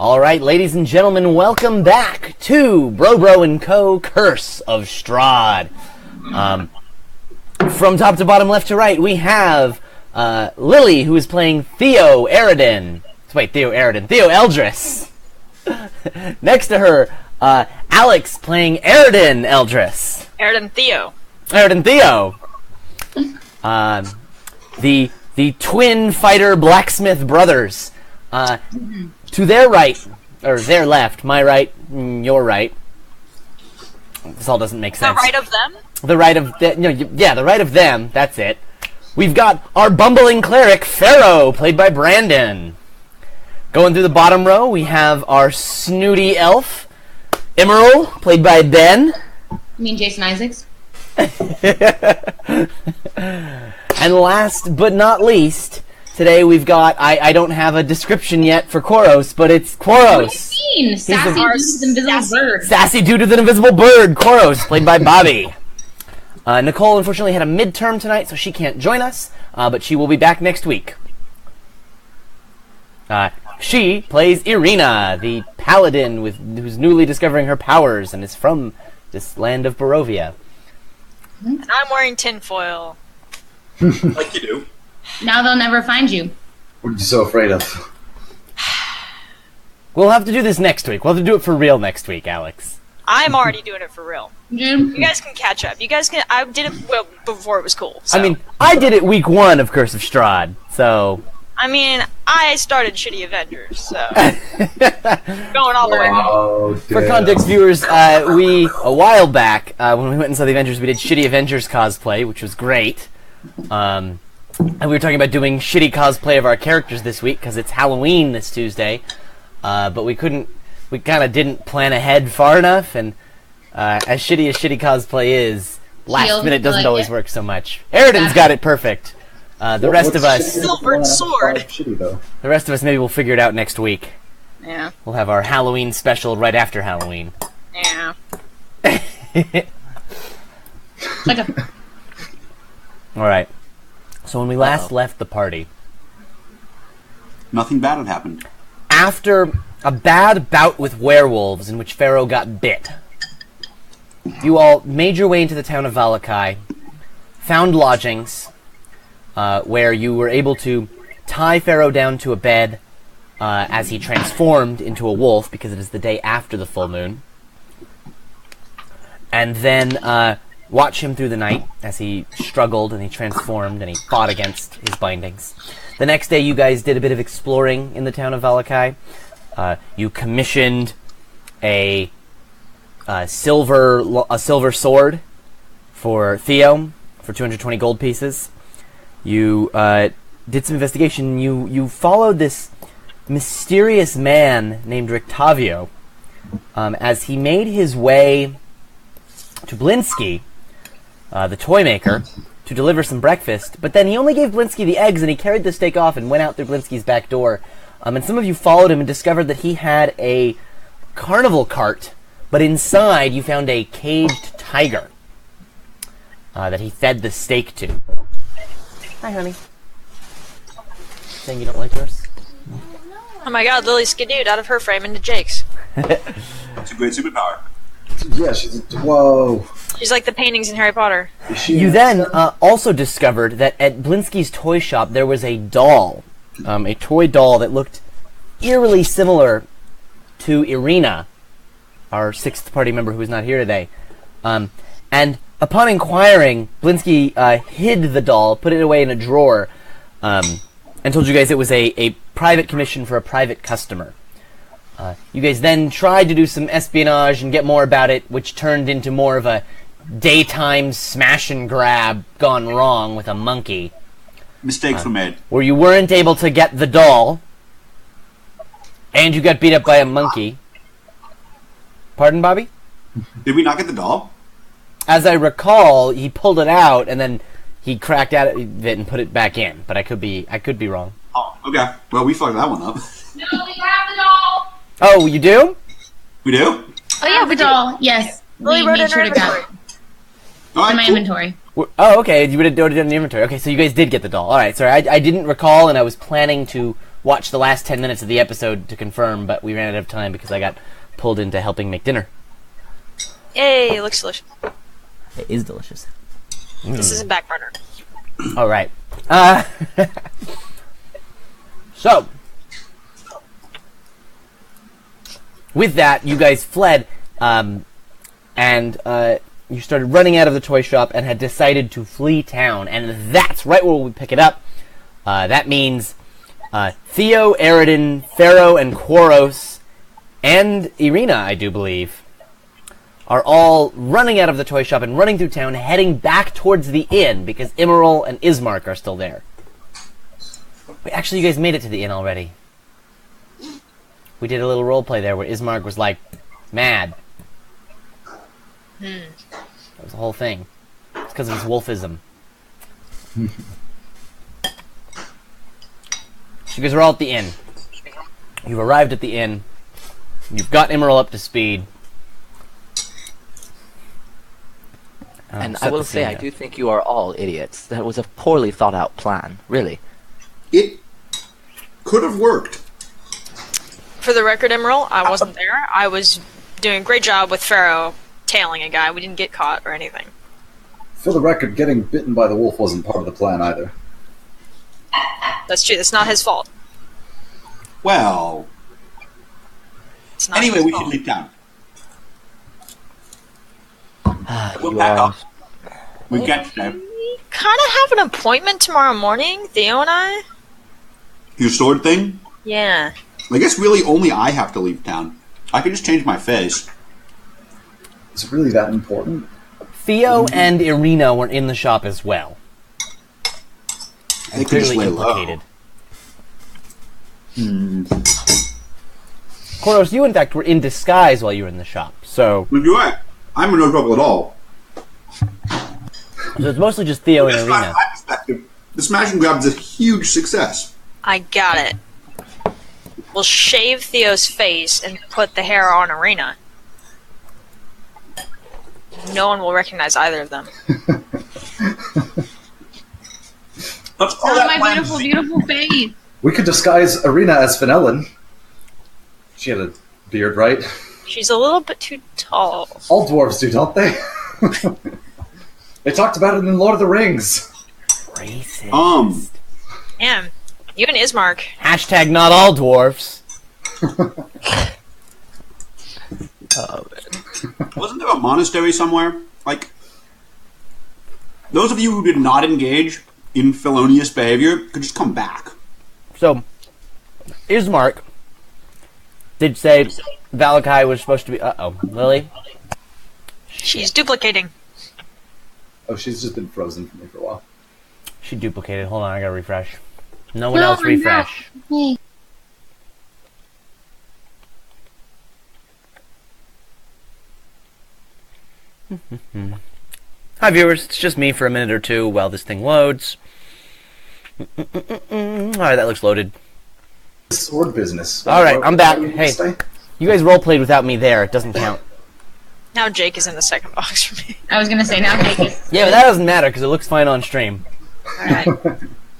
All right, ladies and gentlemen, welcome back to Bro & Co. Curse of Strahd. From top to bottom, left to right, we have Lily, who is playing Theo Eredin. Theo Eldris. Next to her, Alex playing Eredin Eldris. Eredin Theo. The twin fighter blacksmith brothers. To their right, or their left, my right, your right. This all doesn't make sense. The right of them? The right of the right of them. That's it. We've got our bumbling cleric Pharaoh, played by Brandon. Going through the bottom row, we have our snooty elf Emerald, played by Ben. You mean Jason Isaacs? And last but not least, today we've got, I don't have a description yet for Koros, but it's Koros. What do you mean? Sassy dude with an invisible bird. Sassy dude with an invisible bird, Koros, played by Bobby. Nicole unfortunately had a midterm tonight, so she can't join us, but she will be back next week. She plays Irina, the paladin who's newly discovering her powers and is from this land of Barovia. And I'm wearing tinfoil. Like you do. Now they'll never find you. What are you so afraid of? We'll have to do this next week. We'll have to do it for real next week, Alex. I'm already doing it for real. Dude. You guys can catch up. I did it before it was cool. So. I mean, I did it week 1 of Curse of Strahd, so... I mean, I started Shitty Avengers, so... Going all the way. Oh, For context, viewers, we, a while back, when we went and saw the Avengers, we did Shitty Avengers cosplay, which was great. And we were talking about doing shitty cosplay of our characters this week, because it's Halloween this Tuesday. But we kind of didn't plan ahead far enough, and as shitty cosplay is, last minute doesn't always work so much. Eredin's got it perfect. The rest of us... Silvered sword. The rest of us, maybe we'll figure it out next week. Yeah. We'll have our Halloween special right after Halloween. Yeah. Alright. So when we last left the party... Nothing bad had happened. After a bad bout with werewolves in which Pharaoh got bit, you all made your way into the town of Valakai, found lodgings, where you were able to tie Pharaoh down to a bed as he transformed into a wolf, because it is the day after the full moon, and then watch him through the night as he struggled and he transformed and he fought against his bindings. The next day you guys did a bit of exploring in the town of Valakai. You commissioned a silver sword for Theo for 220 gold pieces. You did some investigation. You followed this mysterious man named Rictavio as he made his way to Blinsky, the toy maker, to deliver some breakfast, but then he only gave Blinsky the eggs and he carried the steak off and went out through Blinsky's back door. And some of you followed him and discovered that he had a carnival cart, but inside you found a caged tiger that he fed the steak to. Hi, honey. Saying you don't like yours? Oh my god, Lily skidooed out of her frame into Jake's. That's a great superpower. Yeah, whoa. She's like the paintings in Harry Potter. You then also discovered that at Blinsky's toy shop there was a doll, a toy doll that looked eerily similar to Irina, our 6th party member who is not here today. And upon inquiring, Blinsky hid the doll, put it away in a drawer, and told you guys it was a private commission for a private customer. You guys then tried to do some espionage and get more about it, which turned into more of a daytime smash and grab gone wrong with a monkey. Mistakes were made. Where you weren't able to get the doll, and you got beat up by a monkey. Pardon, Bobby? Did we not get the doll? As I recall, he pulled it out, and then he cracked out of it and put it back in. But I could be wrong. Oh, okay. Well, we fucked that one up. No, we have the doll. Oh, you do? We do? Oh yeah, the doll. Yes. Lily We wrote made in sure her to grab inventory. it. All right, In my cool. inventory. Oh, okay. You would have done it in the inventory. Okay, so you guys did get the doll. All right. Sorry, I didn't recall, and I was planning to watch the last 10 minutes of the episode to confirm, but we ran out of time because I got pulled into helping make dinner. Yay, it looks delicious. It is delicious. This isn't back burner. All right. So, with that, you guys fled, and you started running out of the toy shop and had decided to flee town. And that's right where we pick it up. That means Theo, Eridan, Pharaoh, and Quaros, and Irina, I do believe, are all running out of the toy shop and running through town, heading back towards the inn, because Immeril and Ismark are still there. Wait, actually, you guys made it to the inn already. We did a little roleplay there where Ismark was, like, mad. That was the whole thing. It's because of his wolfism. So you guys are all at the inn. You've arrived at the inn. You've got Immeril up to speed. And I will say, I do think you are all idiots. That was a poorly thought out plan, really. It could have worked. For the record, Emerald, I wasn't there. I was doing a great job with Pharaoh tailing a guy. We didn't get caught or anything. For the record, getting bitten by the wolf wasn't part of the plan either. That's true. That's not his fault. Well, It's not anyway, his we fault. should leave town. We'll You pack are- up. We get there. We kind of have an appointment tomorrow morning, Theo and I. Your sword thing? Yeah. I guess really only I have to leave town. I can just change my face. Is it really that important? Theo and Irina were in the shop as well. They could just Clearly lay low. implicated. Koros, you in fact were in disguise while you were in the shop, so You're right. I'm in no trouble at all. it's mostly just Theo and Just from Irina. my perspective, the smash and grab is a huge success. I got it. We'll shave Theo's face and put the hair on Arena. No one will recognize either of them. Let's call Oh, that my plan beautiful, C. beautiful face. We could disguise Arena as Fenelon. She had a beard, right? She's a little bit too tall. All dwarves do, don't they? They talked about it in Lord of the Rings. Racist. Yeah. You and Ismark. Hashtag not all dwarfs. Wasn't there a monastery somewhere? Like, those of you who did not engage in felonious behavior could just come back. So, Ismark did say Valakai was supposed to be... Uh-oh. Lily? She's duplicating. Oh, she's just been frozen for me for a while. She duplicated. Hold on, I gotta refresh. No one No, else refresh. Hey. Hi viewers, it's just me for a minute or two while this thing loads. Alright, that looks loaded. Sword business. Alright, I'm back. Where do you Hey, stay? you guys roleplayed without me there. It doesn't count. Now Jake is in the second box for me. I was gonna say now Jake is. Yeah, but that doesn't matter because it looks fine on stream. Alright.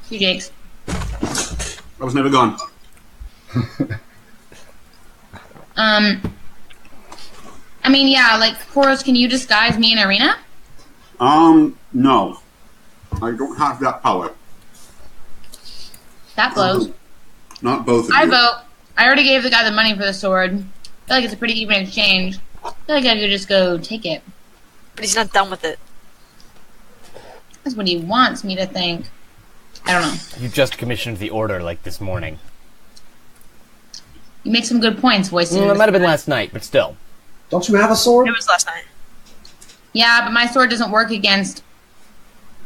Two Jakes. I was never gone. I mean, yeah, like, Koros, can you disguise me and Arena? No. I don't have that power. That blows. Not both of I you. vote. I already gave the guy the money for the sword. I feel like it's a pretty even exchange. I feel like I could just go take it. But he's not done with it. That's what he wants me to think. I don't know. You just commissioned the order like this morning. You make some good points, voice. Well, it might have been last night, but still. Don't you have a sword? It was last night. Yeah, but my sword doesn't work against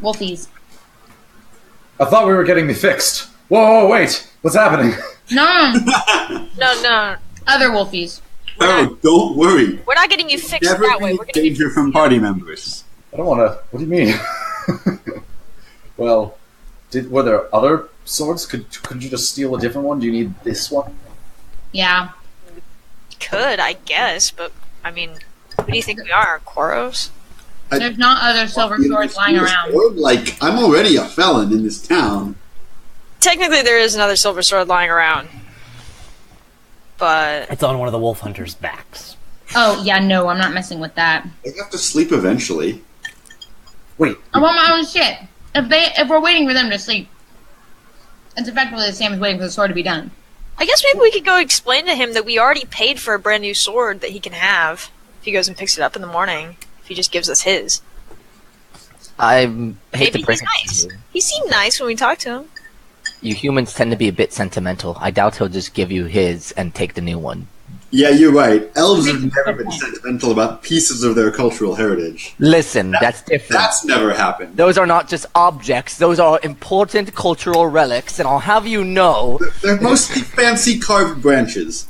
wolfies. I thought we were getting me fixed. Whoa, wait. What's happening? No, No. other wolfies. Oh, don't worry. We're not getting you fixed Never that way. any We're gonna danger from party members. I don't want to... What do you mean? Well, were there other swords? Could you just steal a different one? Do you need this one? Yeah. Could, I guess, but I mean, who do you think we are, Koros? There's not other silver swords lying around. Like, I'm already a felon in this town. technically there is another silver sword lying around. But... It's on one of the wolf hunters' backs. Oh, yeah, no, I'm not messing with that. They have to sleep eventually. Wait, I want my own shit. If we're waiting for them to sleep, it's effectively the same as waiting for the sword to be done. I guess maybe we could go explain to him that we already paid for a brand new sword that he can have if he goes and picks it up in the morning. If he just gives us his. I hate Maybe to break he's it nice. to you. He seemed nice when we talked to him. You humans tend to be a bit sentimental. I doubt he'll just give you his and take the new one. Yeah, you're right. Elves have never been sentimental about pieces of their cultural heritage. Listen, that's different. That's never happened. Those are not just objects. Those are important cultural relics, and I'll have you know... They're mostly fancy carved branches.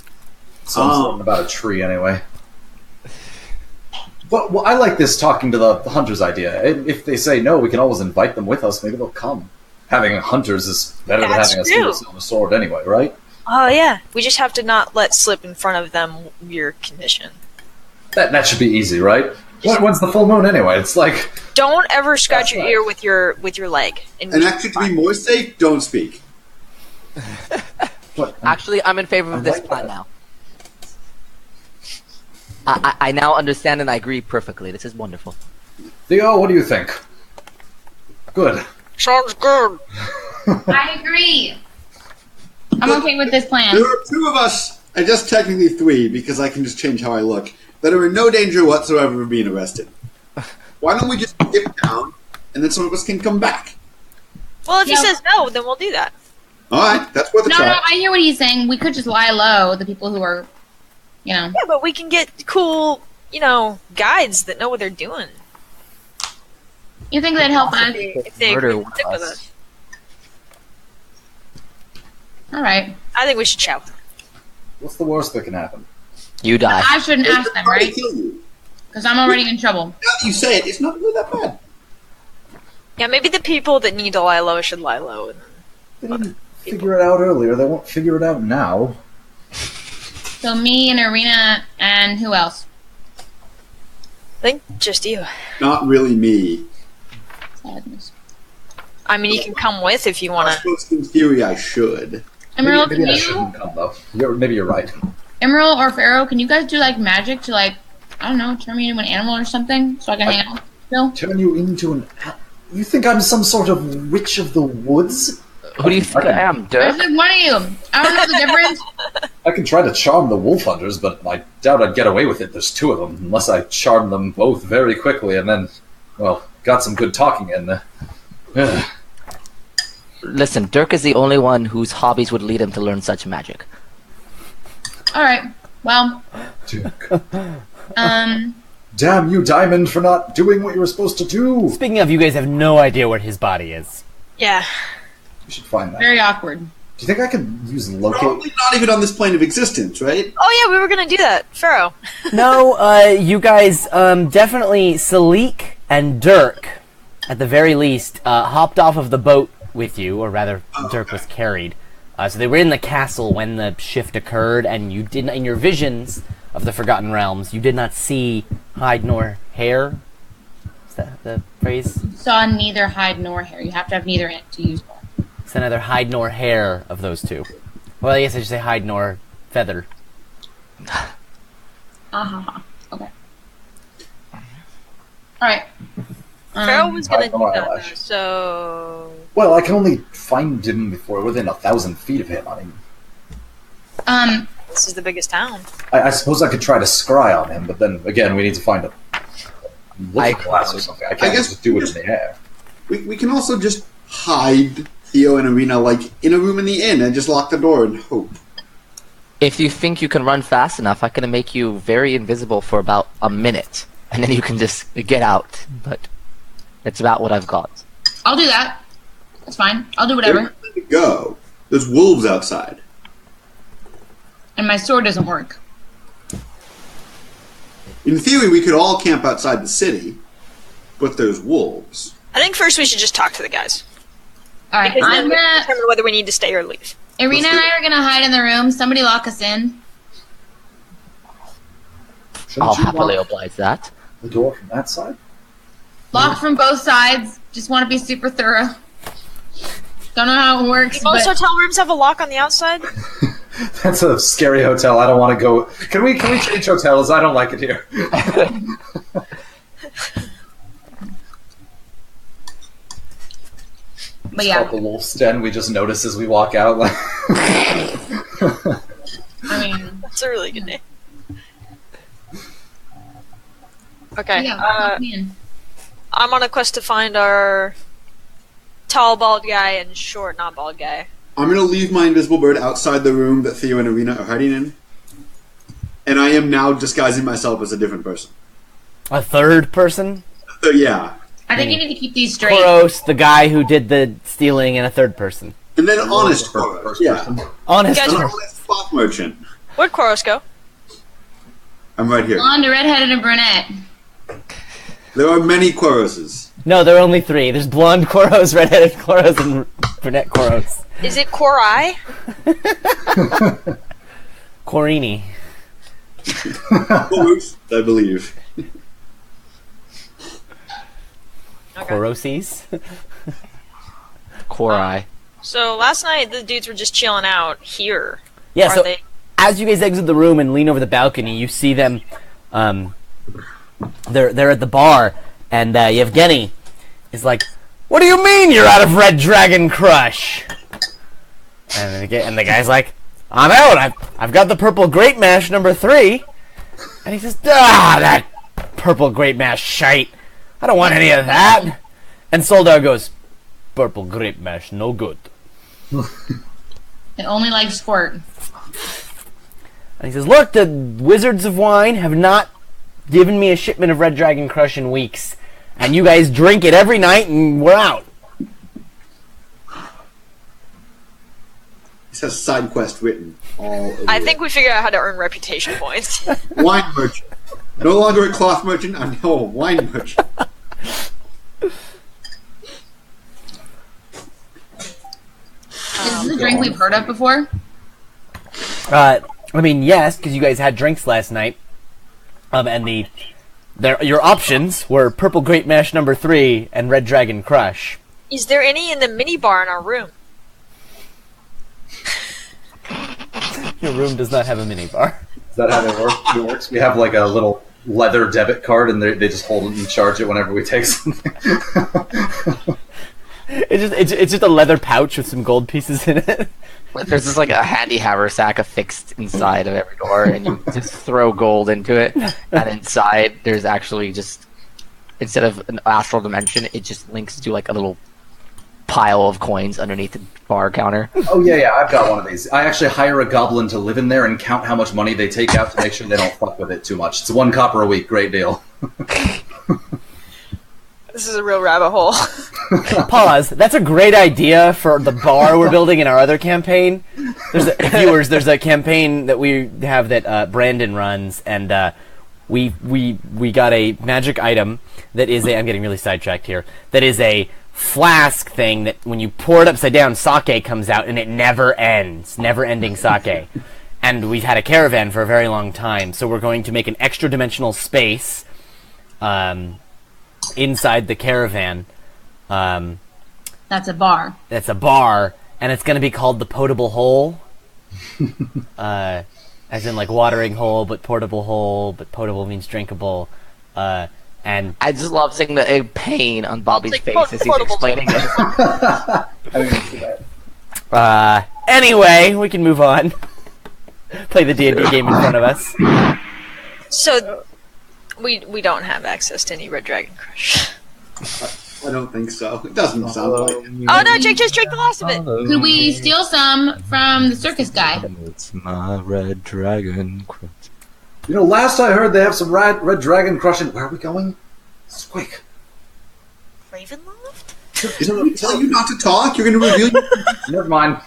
Something about a tree, anyway. But well, I like this talking to the hunters idea. If they say no, we can always invite them with us. Maybe they'll come. Having hunters is better than That's having a true. silver sword anyway, right? Oh, yeah. We just have to not let slip in front of them your condition. That should be easy, right? When's the full moon anyway? It's like... Don't ever scratch That's your right. ear with your leg. And actually, to be more safe, don't speak. What? Actually, I'm in favor of I this like plan that. now. I now understand and I agree perfectly. This is wonderful. Theo, what do you think? Good. Sounds good. I agree. I'm okay with this plan. There are two of us, and just technically three, because I can just change how I look, that are in no danger whatsoever of being arrested. Why don't we just dip down, and then some of us can come back? Well, if he Yeah. says no, then we'll do that. Alright, that's worth a No, try. I hear what he's saying. We could just lie low, the people who are, Yeah, but we can get cool, guides that know what they're doing. You think they'd help us? If they Murder agree to one stick of with us. us. Alright. I think we should chat with them. What's the worst that can happen? You die. I shouldn't They ask could them, probably right? kill you. Because I'm already in trouble. Now that you say it, it's not really that bad. Yeah, maybe the people that need to lie low should lie low. They didn't figure it out earlier. They won't figure it out now. So me and Arena and who else? I think just you. Not really me. Sadness. I mean, you can come with if you I want to. suppose in theory I should. Emerald, maybe I can you? shouldn't come, though. Maybe you're right. Emerald or Pharaoh, can you guys do like magic to I don't know, turn me into an animal or something so I can hang out? Still? Turn you into an... You think I'm some sort of witch of the woods? Who do you think I am, There's Dirk? like one of you. I don't know the difference. I can try to charm the wolf hunters, but I doubt I'd get away with it. There's two of them, unless I charm them both very quickly and then, well, got some good talking in. Listen, Dirk is the only one whose hobbies would lead him to learn such magic. Alright. Well, Damn you, Diamond, for not doing what you were supposed to do! Speaking of, you guys have no idea where his body is. Yeah. You should find that. very awkward. Do you think I could use locate? Probably not even on this plane of existence, right? Oh, yeah, we were going to do that. Pharaoh. No, you guys, definitely Salik and Dirk, at the very least, hopped off of the boat with you, or rather, Dirk was carried. So they were in the castle when the shift occurred, and you did not, in your visions of the Forgotten Realms, you did not see hide nor hair. Is that the phrase? Saw neither hide nor hair. You have to have neither to use one. So neither hide nor hair of those two. Well, I guess I should say hide nor feather. Okay. Alright. Pharaoh was going to do no that, eyelash. though, so... Well, I can only find him before within 1,000 feet of him. I mean, This is the biggest town. I suppose I could try to scry on him, but then again, we need to find a looking glass or something. I can't guess just do it in the air. We can also just hide Theo and Arena, like, in a room in the inn and just lock the door and hope. If you think you can run fast enough, I can make you very invisible for about a minute, and then you can just get out. But it's about what I've got. I'll do that. That's fine. I'll do Where whatever. to go? There's wolves outside. And my sword doesn't work. In theory, we could all camp outside the city, but there's wolves. I think first we should just talk to the guys. Alright, Because then I'm we can gonna... determine whether we need to stay or leave. Irina and I are gonna hide in the room. Somebody lock us in. Shouldn't I'll you happily lock oblige that. the door from that side? Locked from both sides. Just want to be super thorough. Don't know how it works, Most but hotel rooms have a lock on the outside. That's a scary hotel. I don't want to go. Can we change hotels? I don't like it here. but It's yeah. called the Wolf's Den. We just notice as we walk out. Like, I mean, That's a really good name. Okay. yeah. Man. I'm on a quest to find our tall bald guy and short not bald guy. I'm going to leave my invisible bird outside the room that Theo and Arena are hiding in. And I am now disguising myself as a different person. A third person? So yeah. I think you need to keep these straight. Koros, the guy who did the stealing, and a third person. And then honest first Koros. Yeah. person. Honest. Guys, An Koros. honest cloth merchant. Where'd Koros go? I'm right here. Blonde, a redhead, and a brunette. There are many Koroses. No, there are only three. There's blonde Koros, redheaded Koros, and brunette Koros. Is it Korai? Korini. Koros, I believe. Okay. Koroses. Korai. So last night the dudes were just chilling out here. Yeah, Are so they? as you guys exit the room and lean over the balcony, you see them. They're at the bar, and Yevgeny is like, "What do you mean you're out of Red Dragon Crush?" And the guy's like, "I'm out. I've got the purple Great Mash number 3." And he says, "Ah, that purple Great Mash shite. I don't want any of that." And Soldar goes, "Purple Great Mash, no good." It only likes squirt. And he says, "Look, the Wizards of Wine have not given me a shipment of Red Dragon Crush in weeks, and you guys drink it every night, and we're out." This has side quest written all over I it. think we figured out how to earn reputation points. Wine merchant. No longer a cloth merchant, I'm now a wine merchant. Is this a drink we've heard of before? I mean, yes, because you guys had drinks last night, and your options were Purple Great Mash number 3 and Red Dragon Crush. Is there any in the mini bar in our room? Your room does not have a minibar. Is that how it works? We have like a little leather debit card, and they just hold it and charge it whenever we take something. It's just a leather pouch with some gold pieces in it. There's just like a handy haversack affixed inside of every door, and you just throw gold into it. And inside, there's actually just, instead of an astral dimension, it just links to like a little pile of coins underneath the bar counter. Oh yeah, I've got one of these. I actually hire a goblin to live in there and count how much money they take out to make sure they don't fuck with it too much. It's 1 copper a week, great deal. This is a real rabbit hole. Pause. That's a great idea for the bar we're building in our other campaign. There's a campaign that we have that Brandon runs, and we got a magic item that is I'm getting really sidetracked here. That is a flask thing that when you pour it upside down, sake comes out, and it never ends. Never-ending sake. And we've had a caravan for a very long time, so we're going to make an extra-dimensional space inside the caravan. That's a bar. That's a bar, and it's going to be called the Potable Hole. As in, like, watering hole, but portable hole, but potable means drinkable. And I just love seeing the pain on Bobby's Like face as he's portable. explaining it. I didn't see that. anyway, we can move on. Play the D&D game in front of us. So, we don't have access to any Red Dragon Crush. I don't think so. It doesn't sound like it. Oh no, Jake just drank the last of it. Could we steal some from the circus guy? It's my red dragon. You know, last I heard they have some red dragon crushing. Where are we going? Quick. Ravenloft? Didn't we tell you not to talk? You're going to reveal Never mind.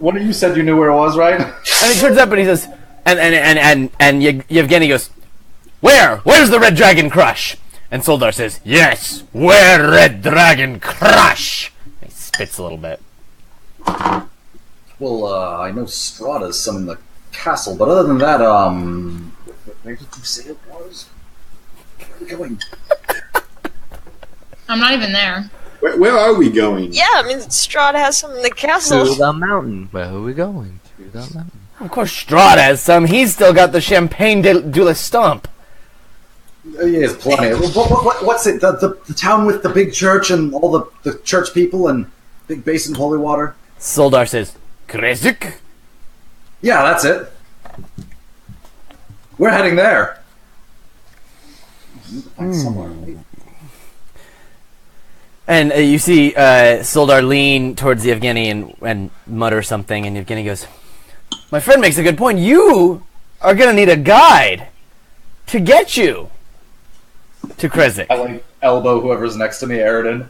One of you said you knew where it was, right? And he turns up and he says, and Yevgeny goes, Where's the Red Dragon Crush? And Soldar says, yes, where Red Dragon Crush? He spits a little bit. Well, I know Strata's some in the castle, but other than that, where did you say it was? Where are we going? I'm not even there. Where are we going? Yeah, I mean, Strahd has some in the To castle. the mountain. Where are we going? To the mountain. Of course, Strahd has some. He's still got the Champagne de la Stomp. He has plenty. What's it? The town with the big church and all the church people and big basin of holy water? Soldar says, Krezik? Yeah, that's it. We're heading there. Somewhere. And you see Soldar lean towards Yevgeny and mutter something, and Yevgeny goes, my friend makes a good point. You are going to need a guide to get you to Krezik. I like elbow whoever's next to me, Aridin.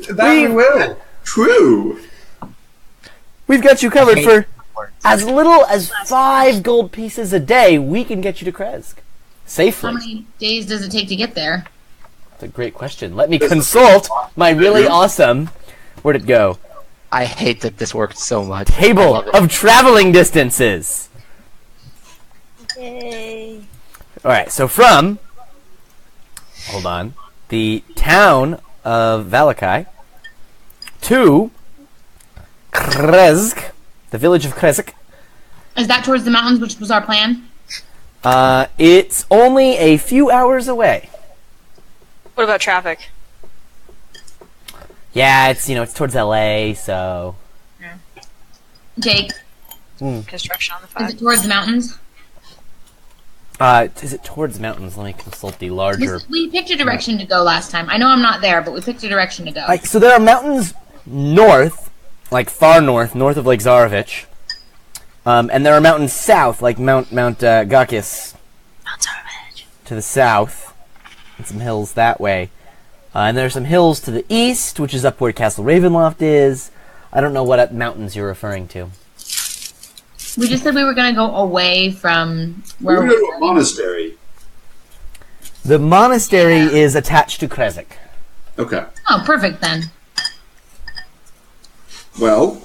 We will. True. We've got you covered for as little as 5 gold pieces a day. We can get you to Krezik safely. How many days does it take to get there? That's a great question. Let me consult my really awesome... Where'd it go? I hate that this worked so much. Table I love it. of traveling distances. Yay. Alright, so from... Hold on. The town of Valakai to Krezik, the village of Krezik. Is that towards the mountains, which was our plan? It's only a few hours away. What about traffic? Yeah, it's it's towards LA, so Jake, Construction on the is side. it towards the mountains? is it towards the mountains? Let me consult the larger. We picked a direction to go last time. I know I'm not there, but we picked a direction to go. So there are mountains north, like far north of Lake Zarovich, and there are mountains south, like Mount Gakis Mount Zarvage. to the south, and some hills that way. And there are some hills to the east, which is up where Castle Ravenloft is. I don't know what mountains you're referring to. We just said we were going to go away from where We're going to go to a monastery. The monastery is attached to Krezik. Okay. Oh, perfect then. Well,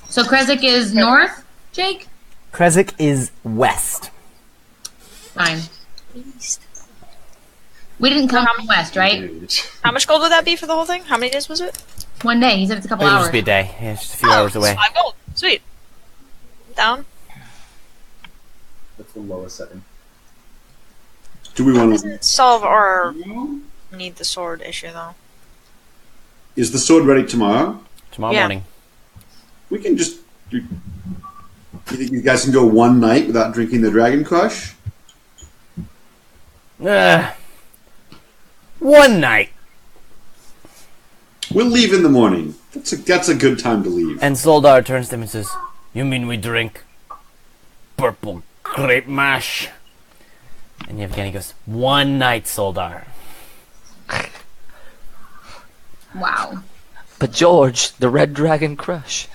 So Krezik is north, Jake? Krezik is west. Fine. We didn't come from west, right? How much gold would that be for the whole thing? How many days was it? One day. He said it's a couple It'll hours. just be a day. Yeah, it's just a few Oh, hours away. it's 5 gold. Sweet. Down. That's the lowest setting. do we want to... Doesn't solve our need the sword issue though. Is the sword ready tomorrow? Tomorrow Yeah. morning. We can just... You think you guys can go one night without drinking the Dragon Crush? One night. We'll leave in the morning. That's a good time to leave. And Soldar turns to him and says, you mean we drink purple grape mash? And Yevgeny goes, one night, Soldar. Wow. But George, the Red Dragon Crush.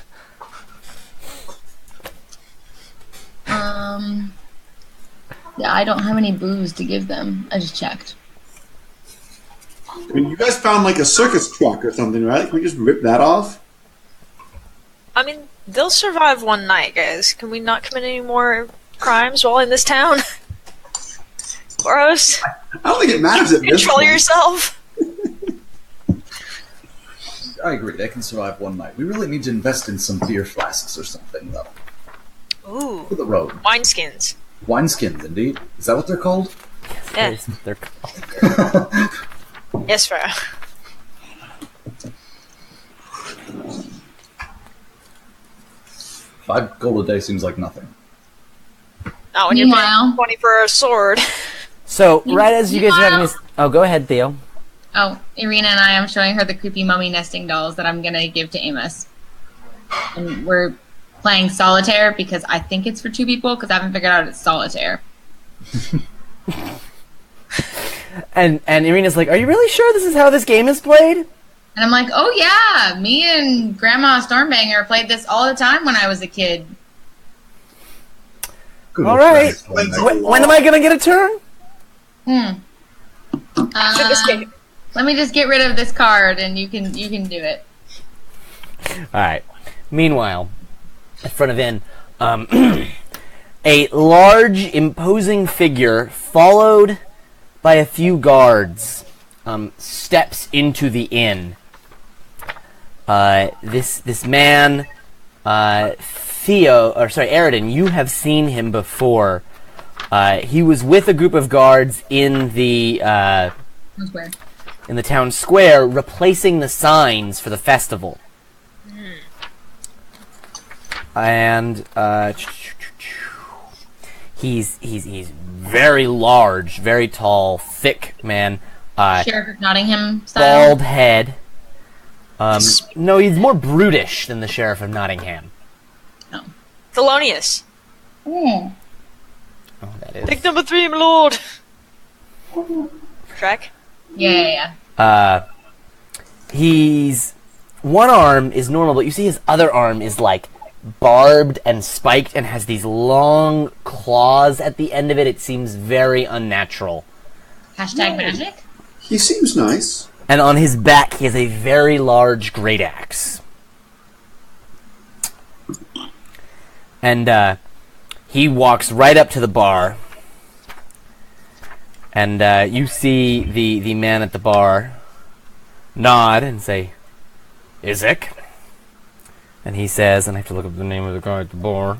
Yeah, I don't have any booze to give them. I just checked. I mean, you guys found like a circus truck or something, right? Can we just rip that off? I mean, they'll survive one night, guys. Can we not commit any more crimes while in this town? Gross. I don't think it matters at this Control point. yourself. I agree. They can survive one night. We really need to invest in some beer flasks or something, though. Ooh. For the road. Wineskins. Wineskins, indeed. Is that what they're called? Yeah. They're Yes, bro. 5 gold a day seems like nothing. Oh, when you're Meanwhile- paying 20 for a sword. So, right as you guys are having this... Oh, go ahead, Theo. Oh, Irina and I am showing her the creepy mummy nesting dolls that I'm gonna give to Amos. And we're playing solitaire because I think it's for 2 people because I haven't figured out it's solitaire. And Irina's like, are you really sure this is how this game is played? And I'm like, oh yeah, me and Grandma Stormbanger played this all the time when I was a kid. Good All old right. friends. When am I going to get a turn? Let me just get rid of this card and you can do it. Alright. Meanwhile, in front of Inn, a large, imposing figure followed by a few guards, steps into the inn. This man, Aridin, you have seen him before. He was with a group of guards in the town square, replacing the signs for the festival. And he's very large, very tall, thick man. Sheriff of Nottingham style? Bald head. No, he's more brutish than the Sheriff of Nottingham. No. Thelonious. Mm. Oh, that is. Pick number 3, my lord. Track. Yeah. He's one arm is normal, but you see his other arm is like barbed and spiked and has these long claws at the end of it. It seems very unnatural. Hashtag magic? He seems nice. And on his back, he has a very large great axe. And he walks right up to the bar. And you see the man at the bar nod and say, Isaac. And he says, and I have to look up the name of the guy at the bar.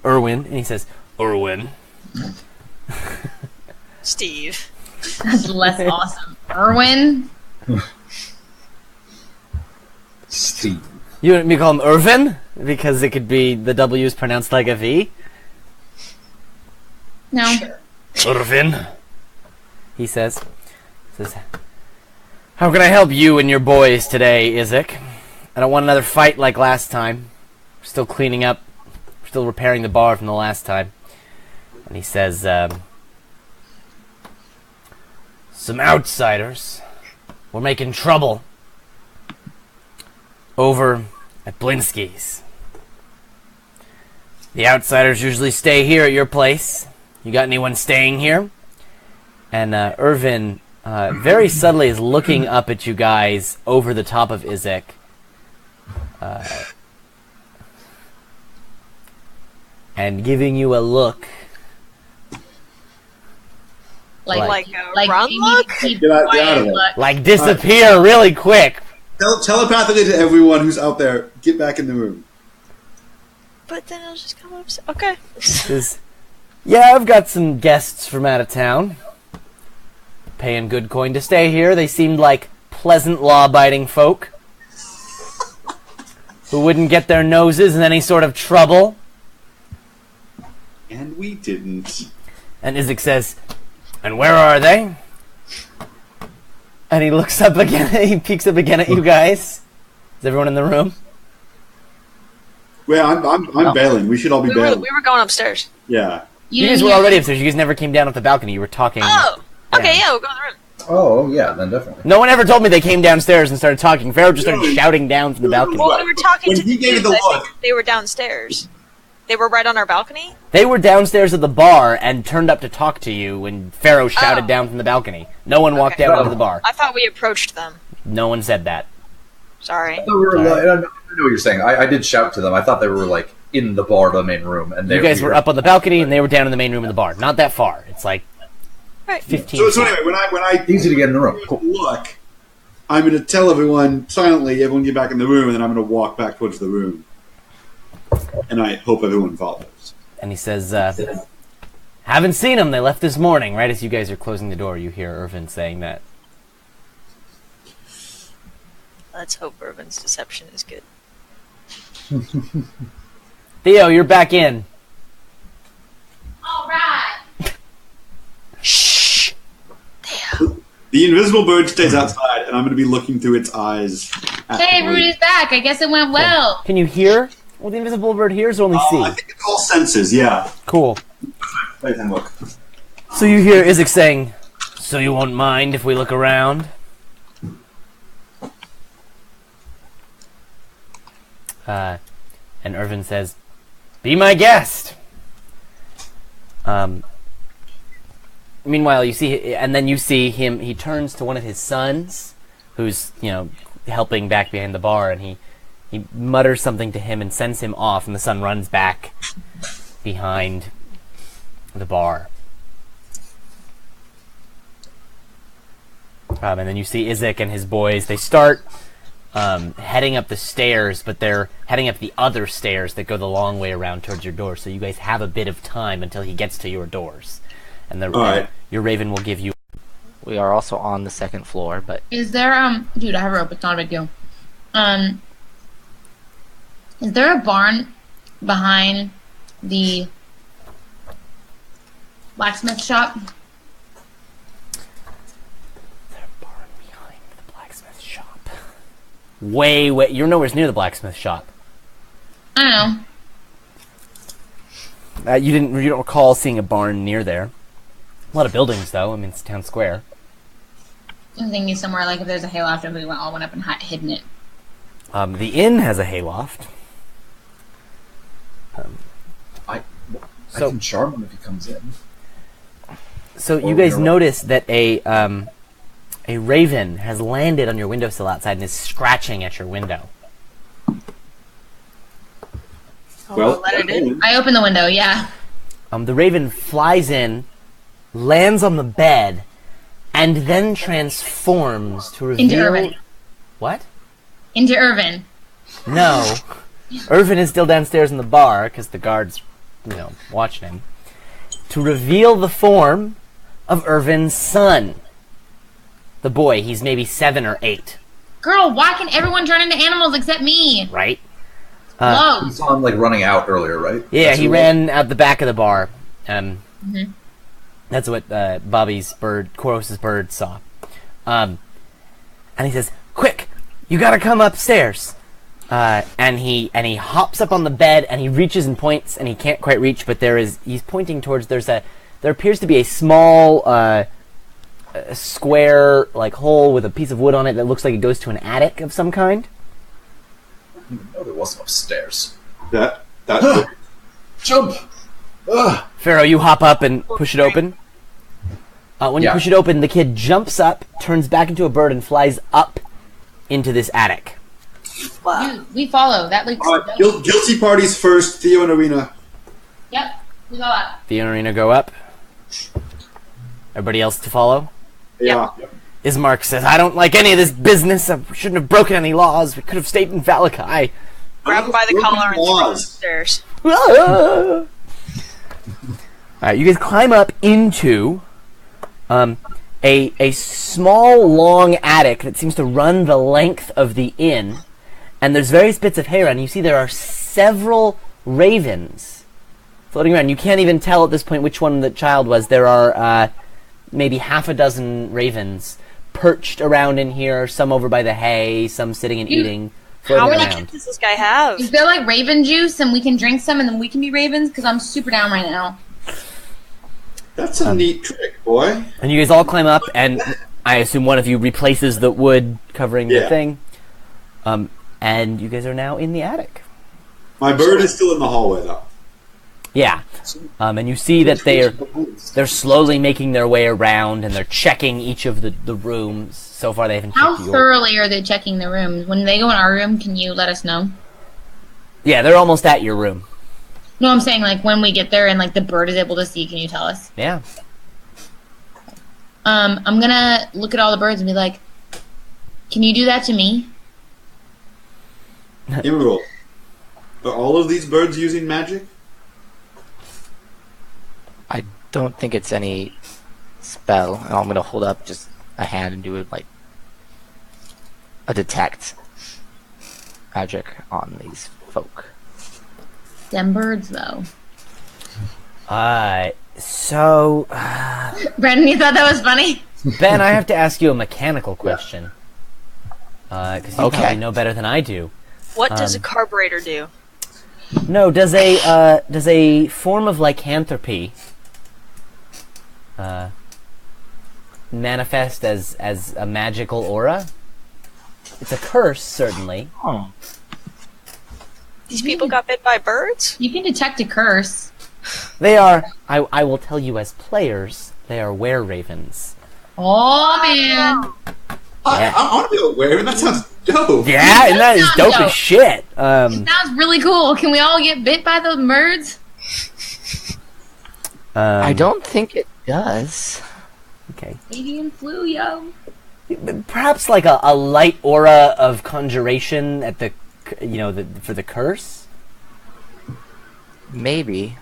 Irwin. And he says, Irwin. Steve. That's less awesome. Irwin? Steve. You want me to call him Irvin? Because it could be the W is pronounced like a V? No. Irvin. He says, how can I help you and your boys today, Isaac? I don't want another fight like last time. We're still cleaning up. We're still repairing the bar from the last time. And he says, some outsiders were making trouble over at Blinsky's. The outsiders usually stay here at your place. You got anyone staying here? And Irvin very subtly is looking up at you guys over the top of Isaac. And giving you a look. Like a run look? Get out of there. Like disappear really quick. Telepathically to everyone who's out there, get back in the room. But then I'll just come up. Okay. Says, yeah, I've got some guests from out of town. Paying good coin to stay here. They seemed like pleasant, law-abiding folk who wouldn't get their noses in any sort of trouble. And we didn't. And Isaac says, and where are they? And he looks up again, he peeks up again at you guys. Is everyone in the room? Well, I'm bailing. We should all be bailing. We were going upstairs. Yeah. You guys were already upstairs. You guys never came down off the balcony. You were talking. Oh! Okay, yeah, we'll go in the room. Oh, yeah, then definitely. No one ever told me they came downstairs and started talking. Pharaoh just started shouting down from the balcony. Well, we were talking When to he gave dudes, the I look. think they were downstairs. They were right on our balcony? They were downstairs at the bar and turned up to talk to you when Pharaoh shouted down from the balcony. No one walked out onto the bar. I thought we approached them. No one said that. Sorry. I know what you're saying. I did shout to them. I thought they were, like, in the bar, the main room. And You guys were up on the balcony and they were down in the main room of the bar. Not that far. It's like 15 So anyway, when I easy to get in the room. Cool. look, I'm going to tell everyone silently, everyone get back in the room, and then I'm going to walk back towards the room. And I hope everyone follows. And he says, haven't seen them. They left this morning. Right as you guys are closing the door, you hear Irvin saying that. Let's hope Irvin's deception is good. Theo, you're back in. All right. Shh! The invisible bird stays outside, and I'm going to be looking through its eyes. Hey, Rudy's back. I guess it went well. Can you hear what the invisible bird hears or only see? I think it's all senses, yeah. Cool. Wait and look. So you hear Isaac saying, so you won't mind if we look around? And Irvin says, be my guest. Meanwhile, you see, and then you see him, he turns to one of his sons, who's, helping back behind the bar, and he mutters something to him and sends him off, and the son runs back behind the bar. And then you see Izek and his boys. They start heading up the stairs, but they're heading up the other stairs that go the long way around towards your door. So you guys have a bit of time until he gets to your doors. And right. Your raven will give you... We are also on the second floor, but Is there dude, I have a rope, it's not a big deal. Is there a barn behind the blacksmith shop? Barn behind the blacksmith shop. Way, you're nowhere near the blacksmith shop. I don't know. You don't recall seeing a barn near there. A lot of buildings, though. I mean, it's town square. I'm thinking somewhere like if there's a hayloft and we all went up and hidden it. The inn has a hayloft. I So- can charm him if he comes in. So you guys notice that a raven has landed on your windowsill outside and is scratching at your window. Well, let it in. I open the window, yeah. The raven flies in, lands on the bed, and then transforms to reveal... Into Irvin. What? Into Irvin. No. Irvin is still downstairs in the bar, because the guard's, watching him. To reveal the form of Irvin's son. The boy, he's maybe 7 or 8, Girl, why can everyone turn into animals except me? right? Whoa. We saw him running out earlier, right? Yeah, That's he who it ran out the back of the bar. Mhm. That's what Bobby's bird, Koros's bird, saw. And he says, "Quick, you gotta come upstairs." And he hops up on the bed and he reaches and points and he can't quite reach, but he's pointing towards there appears to be a small a square hole with a piece of wood on it that looks like it goes to an attic of some kind. I didn't know there wasn't upstairs. That Jump! Ugh. Pharaoh, you hop up and push it open. When you Yeah. push it open, the kid jumps up, turns back into a bird, and flies up into this attic. Dude, we follow. That looks guilty parties first. Theo and Arena. Yep. We go up. Theo and Arena go up. Everybody else to follow? Yeah. Ismark says, "I don't like any of this business. I shouldn't have broken any laws. We could have stayed in Valakai." Grab him by the collar and throw him Laws. upstairs. Alright, you guys climb up into a small, long attic that seems to run the length of the inn, and there's various bits of hay around. You see there are several ravens floating around. You can't even tell at this point which one the child was. There are maybe half a dozen ravens perched around in here, some over by the hay, some sitting and eating, How floating many around. kids does this guy have? Is there raven juice and we can drink some and then we can be ravens? Because I'm super down right now. That's a neat trick, boy. And you guys all climb up, and I assume one of you replaces the wood covering the Yeah. thing. And you guys are now in the attic. My bird is still in the hallway, though. Yeah. And you see that they're slowly making their way around, and they're checking each of the rooms. So far, they haven't How checked yours. thoroughly are they checking the rooms? When they go in our room, can you let us know? Yeah, they're almost at your room. No, I'm saying when we get there and the bird is able to see, can you tell us? Yeah. I'm gonna look at all the birds and be like, can you do that to me? Emerald. Are all of these birds using magic? I don't think it's any spell. And I'm gonna hold up just a hand and do it a detect magic on these folk. Them birds, though. So, Brandon, you thought that was funny? Ben, I have to ask you a mechanical question. Because you Okay. probably know better than I do. What does a carburetor do? No, does a form of lycanthropy manifest as a magical aura? It's a curse, certainly. Oh. These people got bit by birds? You can detect a curse. They are, I will tell you as players, they are were-ravens. Oh, man. I want to be aware. That sounds dope. Yeah, and that is sounds dope dope. as shit. Sounds really cool. Can we all get bit by the birds? I don't think it does. Okay. Avian flu, yo. Perhaps like a light aura of conjuration at the, for the curse? Maybe.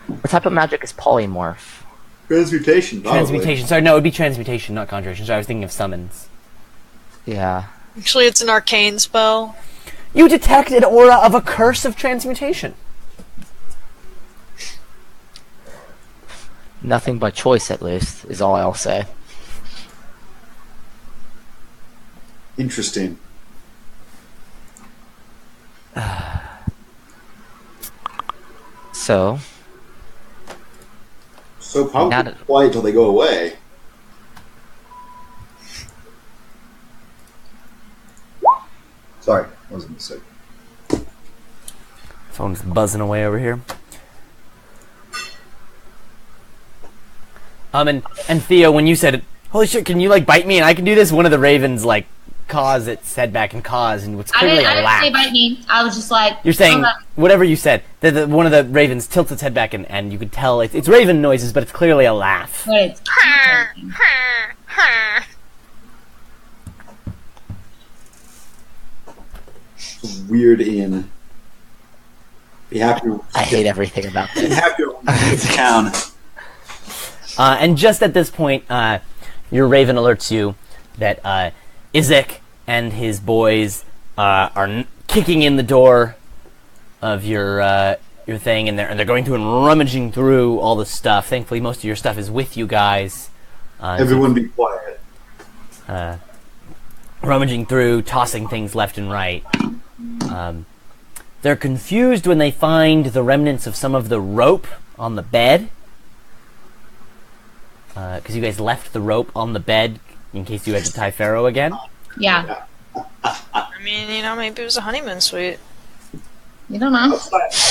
What type of magic is polymorph? Transmutation. Probably. Transmutation. Sorry, no, it would be transmutation, not conjuration. Sorry, I was thinking of summons. Yeah. Actually, it's an arcane spell. You detect an aura of a curse of transmutation. Nothing by choice, at least, is all I'll say. Interesting. So, So probably Now that- quiet till they go away. Sorry, that was a mistake. Phone's buzzing away over here. And Theo, when you said, "Holy shit, can you like bite me and I can do this?" One of the ravens like caws its head back and caws, and what's I clearly didn't a laugh. say bite me. I was just like... You're saying "Oh, whatever you said. One of the ravens tilts its head back, and you could tell it's raven noises, but it's clearly a laugh. but it's Weird in. Be happy. I hate everything about Be this. happy when you get to town. And just at this point, your raven alerts you that Izek and his boys are kicking in the door of your thing, and they're going through and rummaging through all the stuff. Thankfully, most of your stuff is with you guys. Everyone be quiet. Rummaging through, tossing things left and right. They're confused when they find the remnants of some of the rope on the bed. Because you guys left the rope on the bed in case you had to tie Pharaoh again. Yeah. I mean, maybe it was a honeymoon suite. You don't know.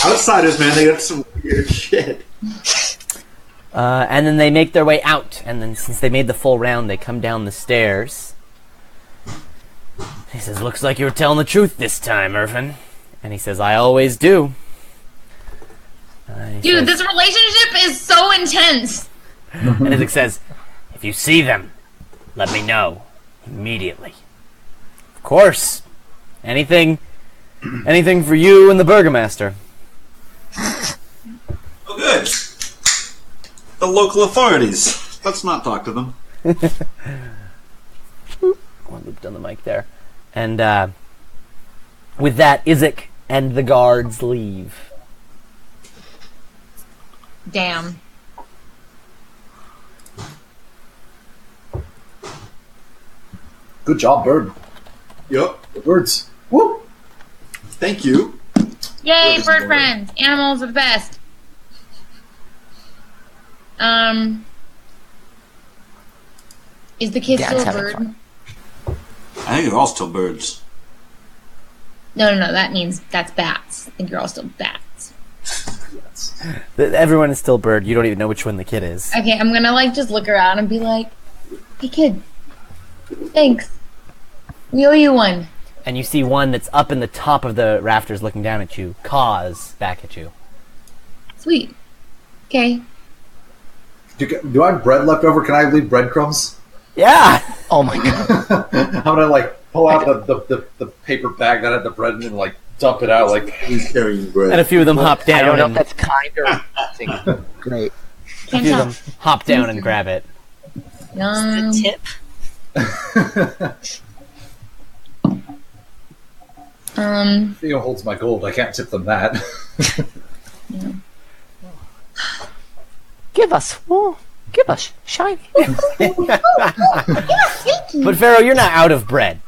Outsiders, man, they got some weird shit. And then they make their way out, and then since they made the full round, they come down the stairs. He says, "Looks like you were telling the truth this time, Irvin." And he says, "I always do." He Dude, says- this relationship is so intense. And Isaac says, "If you see them, let me know immediately." Of course. Anything for you and the Burgomaster. Oh, good. The local authorities. Let's not talk to them. One looped on the mic there. And with that, Isaac and the guards leave. Damn. Good job, bird. Yep. The birds. Woo! Thank you. Yay, Birds bird are friends. Animals are the best. Is the kid Dad's still a having bird? fun. I think they're all still birds. No, that means that's bats. I think you're all still bats. Everyone is still bird. You don't even know which one the kid is. Okay, I'm gonna just look around and be like, "Hey kid, thanks. We owe you one." And you see one that's up in the top of the rafters looking down at you, caws back at you. Sweet. Okay. Do I have bread left over? Can I leave breadcrumbs? Yeah! Oh my god. I'm gonna pull out the paper bag that had the bread in it and dump it out He's carrying bread. And a few of them hop I down. don't know if and, that's kind or something. Great. a Can't few tell. of them hop down and grab it. Yum. The tip. Theo holds my gold. I can't tip them that. Give us shiny. But Pharaoh, you're not out of bread.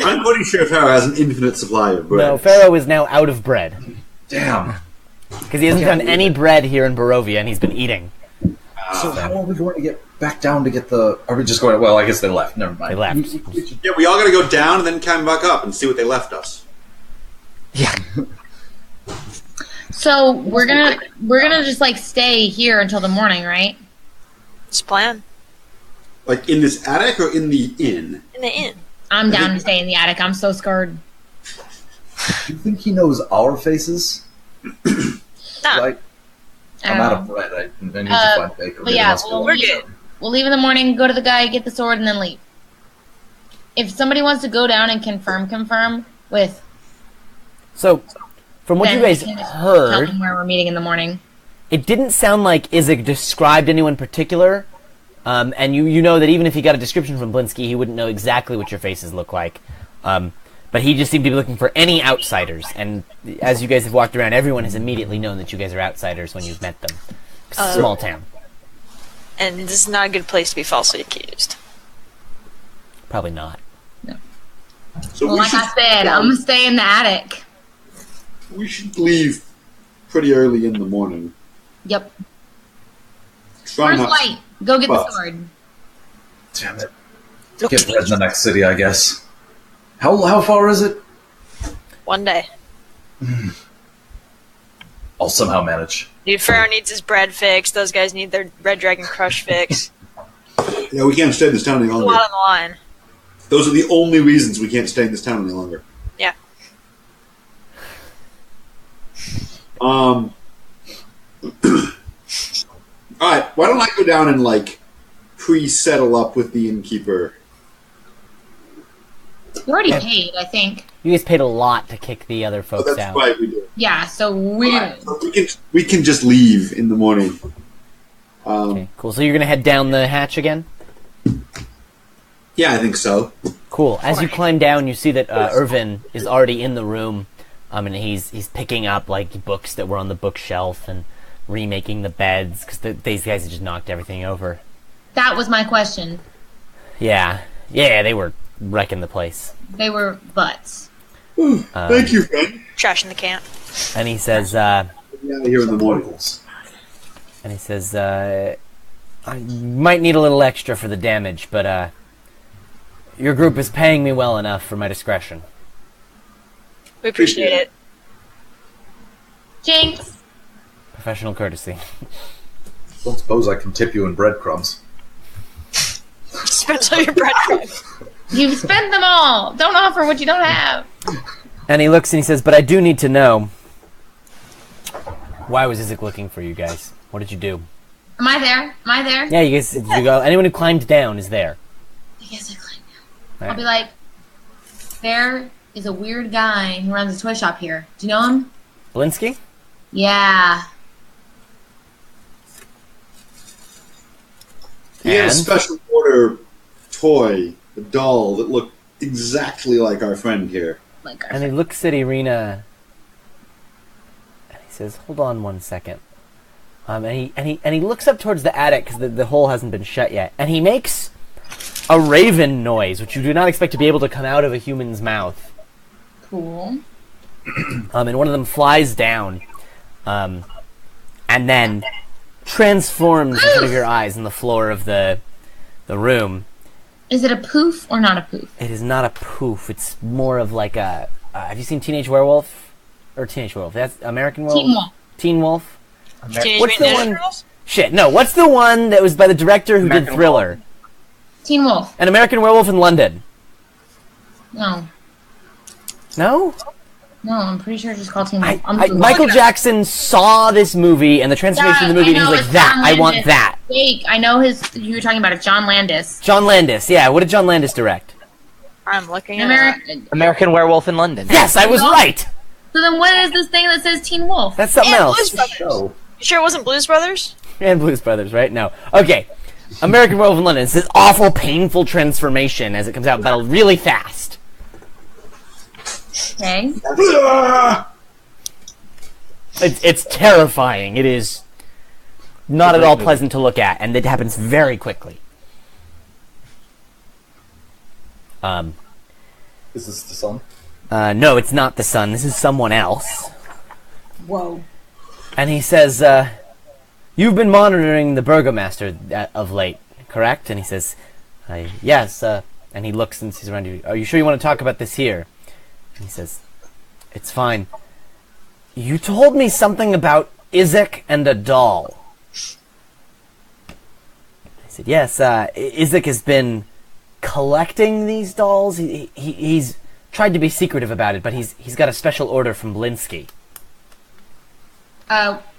I'm pretty sure Pharaoh has an infinite supply of bread. No, Pharaoh is now out of bread. Damn. Because he hasn't found any bread here in Barovia, and he's been eating. So how are we going to get back down to get the... Are we just going... Well, I guess they left. Never mind. They left. Yeah, we all gotta go down and then climb back up and see what they left us. Yeah. So we're gonna just stay here until the morning, right? It's plan. Like in this attic or in the inn? In the inn. I'm down to stay in the attic. I'm so scared. Do you think he knows our faces? Nah. Like, I'm out of bread. I need to find bakery. But yeah, We're good. We'll leave in the morning, go to the guy, get the sword, and then leave. If somebody wants to go down and confirm with... So, from what you guys tell heard, them where we're meeting in the morning. it didn't sound like Izek described anyone particular. And you know that even if he got a description from Blinsky, he wouldn't know exactly what your faces look like. But he just seemed to be looking for any outsiders. And as you guys have walked around, everyone has immediately known that you guys are outsiders when you've met them. Small town. And this is not a good place to be falsely accused. Probably not. So Well, like I said, I'm going to stay in the attic. we should leave pretty early in the morning. Yep. Try First not light. Go get the But- sword. Damn it. Get bread in the next city, I guess. How far is it? One day. I'll somehow manage. Dude, Pharaoh needs his bread fixed. Those guys need their Red Dragon Crush fixed. Yeah, we can't stay in this town any A lot longer. on the line. Those are the only reasons we can't stay in this town any longer. Yeah. Alright, why don't I go down and, like, pre-settle up with the innkeeper? You already paid, I think. You guys paid a lot to kick the other Oh, folks that's out. right, we do. Yeah, so we're... So we can just leave in the morning. Okay, cool. So you're going to head down the hatch again? Yeah, I think so. Cool. As you climb down, you see that Irvin is already in the room, and he's picking up like books that were on the bookshelf and remaking the beds because these guys had just knocked everything over. That was my question. Yeah, they were wrecking the place. They were butts. Thank you, friend. Trash in the camp. And he says, Get me out of here in the morning. I might need a little extra for the damage, but your group is paying me well enough for my discretion. We appreciate it. Jinx! Professional courtesy. Don't suppose I can tip you in breadcrumbs. Spends all your breadcrumbs. You've spent them all! Don't offer what you don't have! And he looks and he says, but I do need to know, why was Izek looking for you guys? What did you do? Am I there? Am I there? Yeah, you guys, you go. Anyone who climbed down is there. I guess I climbed down. All I'll be right. like, there is a weird guy who runs a toy shop here. Do you know him? Blinsky? Yeah. He had a And? special order toy, a doll that looked exactly like our friend here. Like our And he looks at Irina, and he says, "Hold on one second." And he looks up towards the attic because the hole hasn't been shut yet, and he makes a raven noise, which you do not expect to be able to come out of a human's mouth. Cool. And one of them flies down, and then transforms in front of your eyes on the floor of the room. Is it a poof or not a poof? It is not a poof. It's more of like a. Have you seen Teenage Werewolf? Or Teenage Werewolf? That's American Werewolf. Teen Wolf. Teen Wolf. Teenage What's Mutant the Ninja one- Turtles? Shit, no. What's the one that was by the director who did American Thriller? Teen Wolf. An American Werewolf in London. No. No? No, I'm pretty sure it's just called Teen Wolf. I'm Googling. Michael Jackson saw this movie and the transformation of the movie, and he's like, "That, I want that." Fake. I know you were talking about it. John Landis. John Landis, yeah. What did John Landis direct? I'm looking at it. American. American Werewolf in London. Yes, I was right. So then, what is this thing that says Teen Wolf? That's something And Blues else. Brothers. Show. You sure it wasn't Blues Brothers? And Blues Brothers, right? No. Okay. American Werewolf in London. It's this awful, painful transformation as it comes out, but really fast. Okay. It's terrifying. It is not at all pleasant to look at, and it happens very quickly. Is this the sun? No, it's not the sun. This is someone else. Whoa. And he says, "You've been monitoring the burgomaster of late, correct?" And he says, "Yes." And he looks and sees around you. "Are you sure you want to talk about this here?" And he says, "It's fine. You told me something about Izek and a doll." I said, "Yes, Izek has been collecting these dolls. He's tried to be secretive about it, but he's got a special order from Blinsky."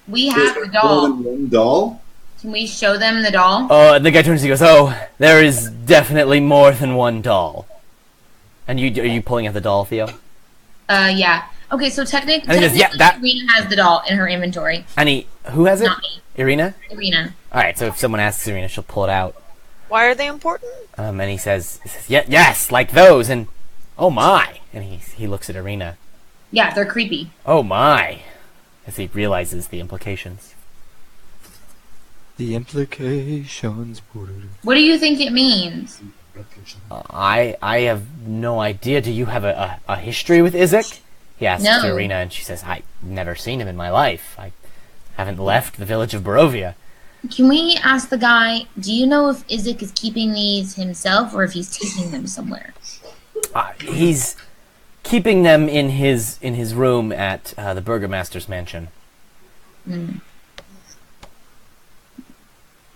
We have the More doll. than one doll? Can we show them the doll? Oh, the guy turns and goes, "Oh, there is definitely more than one doll." And are you pulling out the doll, Theo? Yeah. Okay, so And technically, he goes, "Yeah, that." Irina has the doll in her inventory. And who has it? Not me. Irina. Irina. All right. So if someone asks Irina, she'll pull it out. Why are they important? And he says, "Yeah, yes, like those." And oh my! And he looks at Irina. Yeah, they're creepy. Oh my! As he realizes the implications. The implications. What do you think it means? I have no idea. Do you have a history with Izek? He asks No. Irina, and she says, "I've never seen him in my life. I haven't left the village of Barovia." Can we ask the guy, do you know if Izek is keeping these himself or if he's taking them somewhere? He's keeping them in his room at the burgomaster's mansion.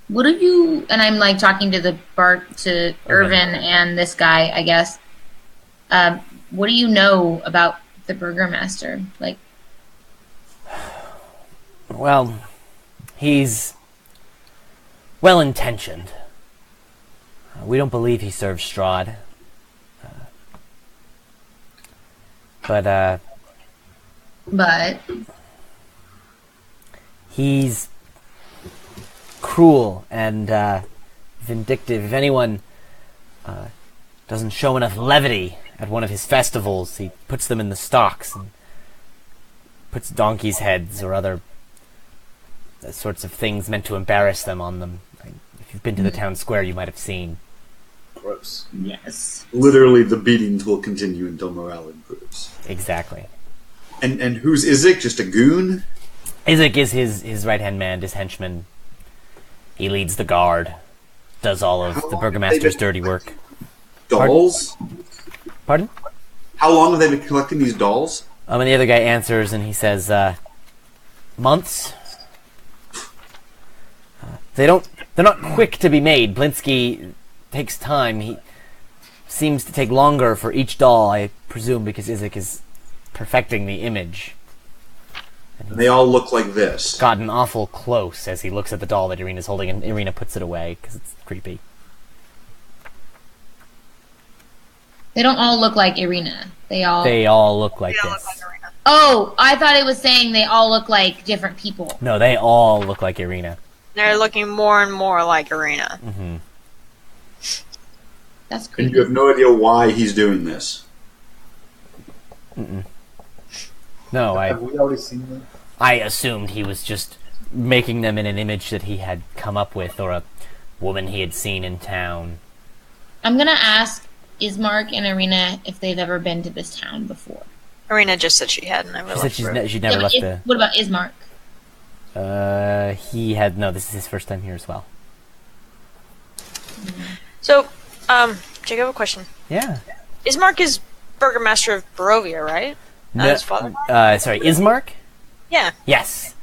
What are you, and I'm like talking to to Irvin and this guy, I guess. What do you know about the burgomaster? Like, Well, he's well-intentioned. We don't believe he serves Strahd. But he's cruel and vindictive. If anyone doesn't show enough levity at one of his festivals, he puts them in the stocks and puts donkeys' heads or other sorts of things meant to embarrass them on them. If you've been to the town square, you might have seen. Gross. yes. Literally, the beatings will continue until morale improves. Exactly. And who's Izek? Just a goon? Izek is his right-hand man, his henchman. He leads the guard, does all of How the long have burgomaster's they been dirty work. Dolls? Pardon? How long have they been collecting these dolls? And the other guy answers, and he says, months. They're not quick to be made. Blinsky takes time. He seems to take longer for each doll, I presume, because Izek is perfecting the image. And they all look like this. Gotten awful close as he looks at the doll that Irina's holding, and Irina puts it away because it's creepy. They don't all look like Irina. They all look like They all this. look like Irina. Oh, I thought it was saying they all look like different people. No, they all look like Irina. They're looking more and more like Irina. Mm-hmm. That's And creepy. you have no idea why he's doing this. No, Have we already seen them? I assumed he was just making them in an image that he had come up with, or a woman he had seen in town. I'm gonna ask Ismark and Irina if they've ever been to this town before. Irina just said she hadn't. I She said she'd Yeah, never but left the. what about Ismark? He had no. This is his first time here as well. So, Jake, I have a question. Yeah. Ismark is burgomaster of Barovia, right? No, his father? sorry, Ismark? Yeah, Yes.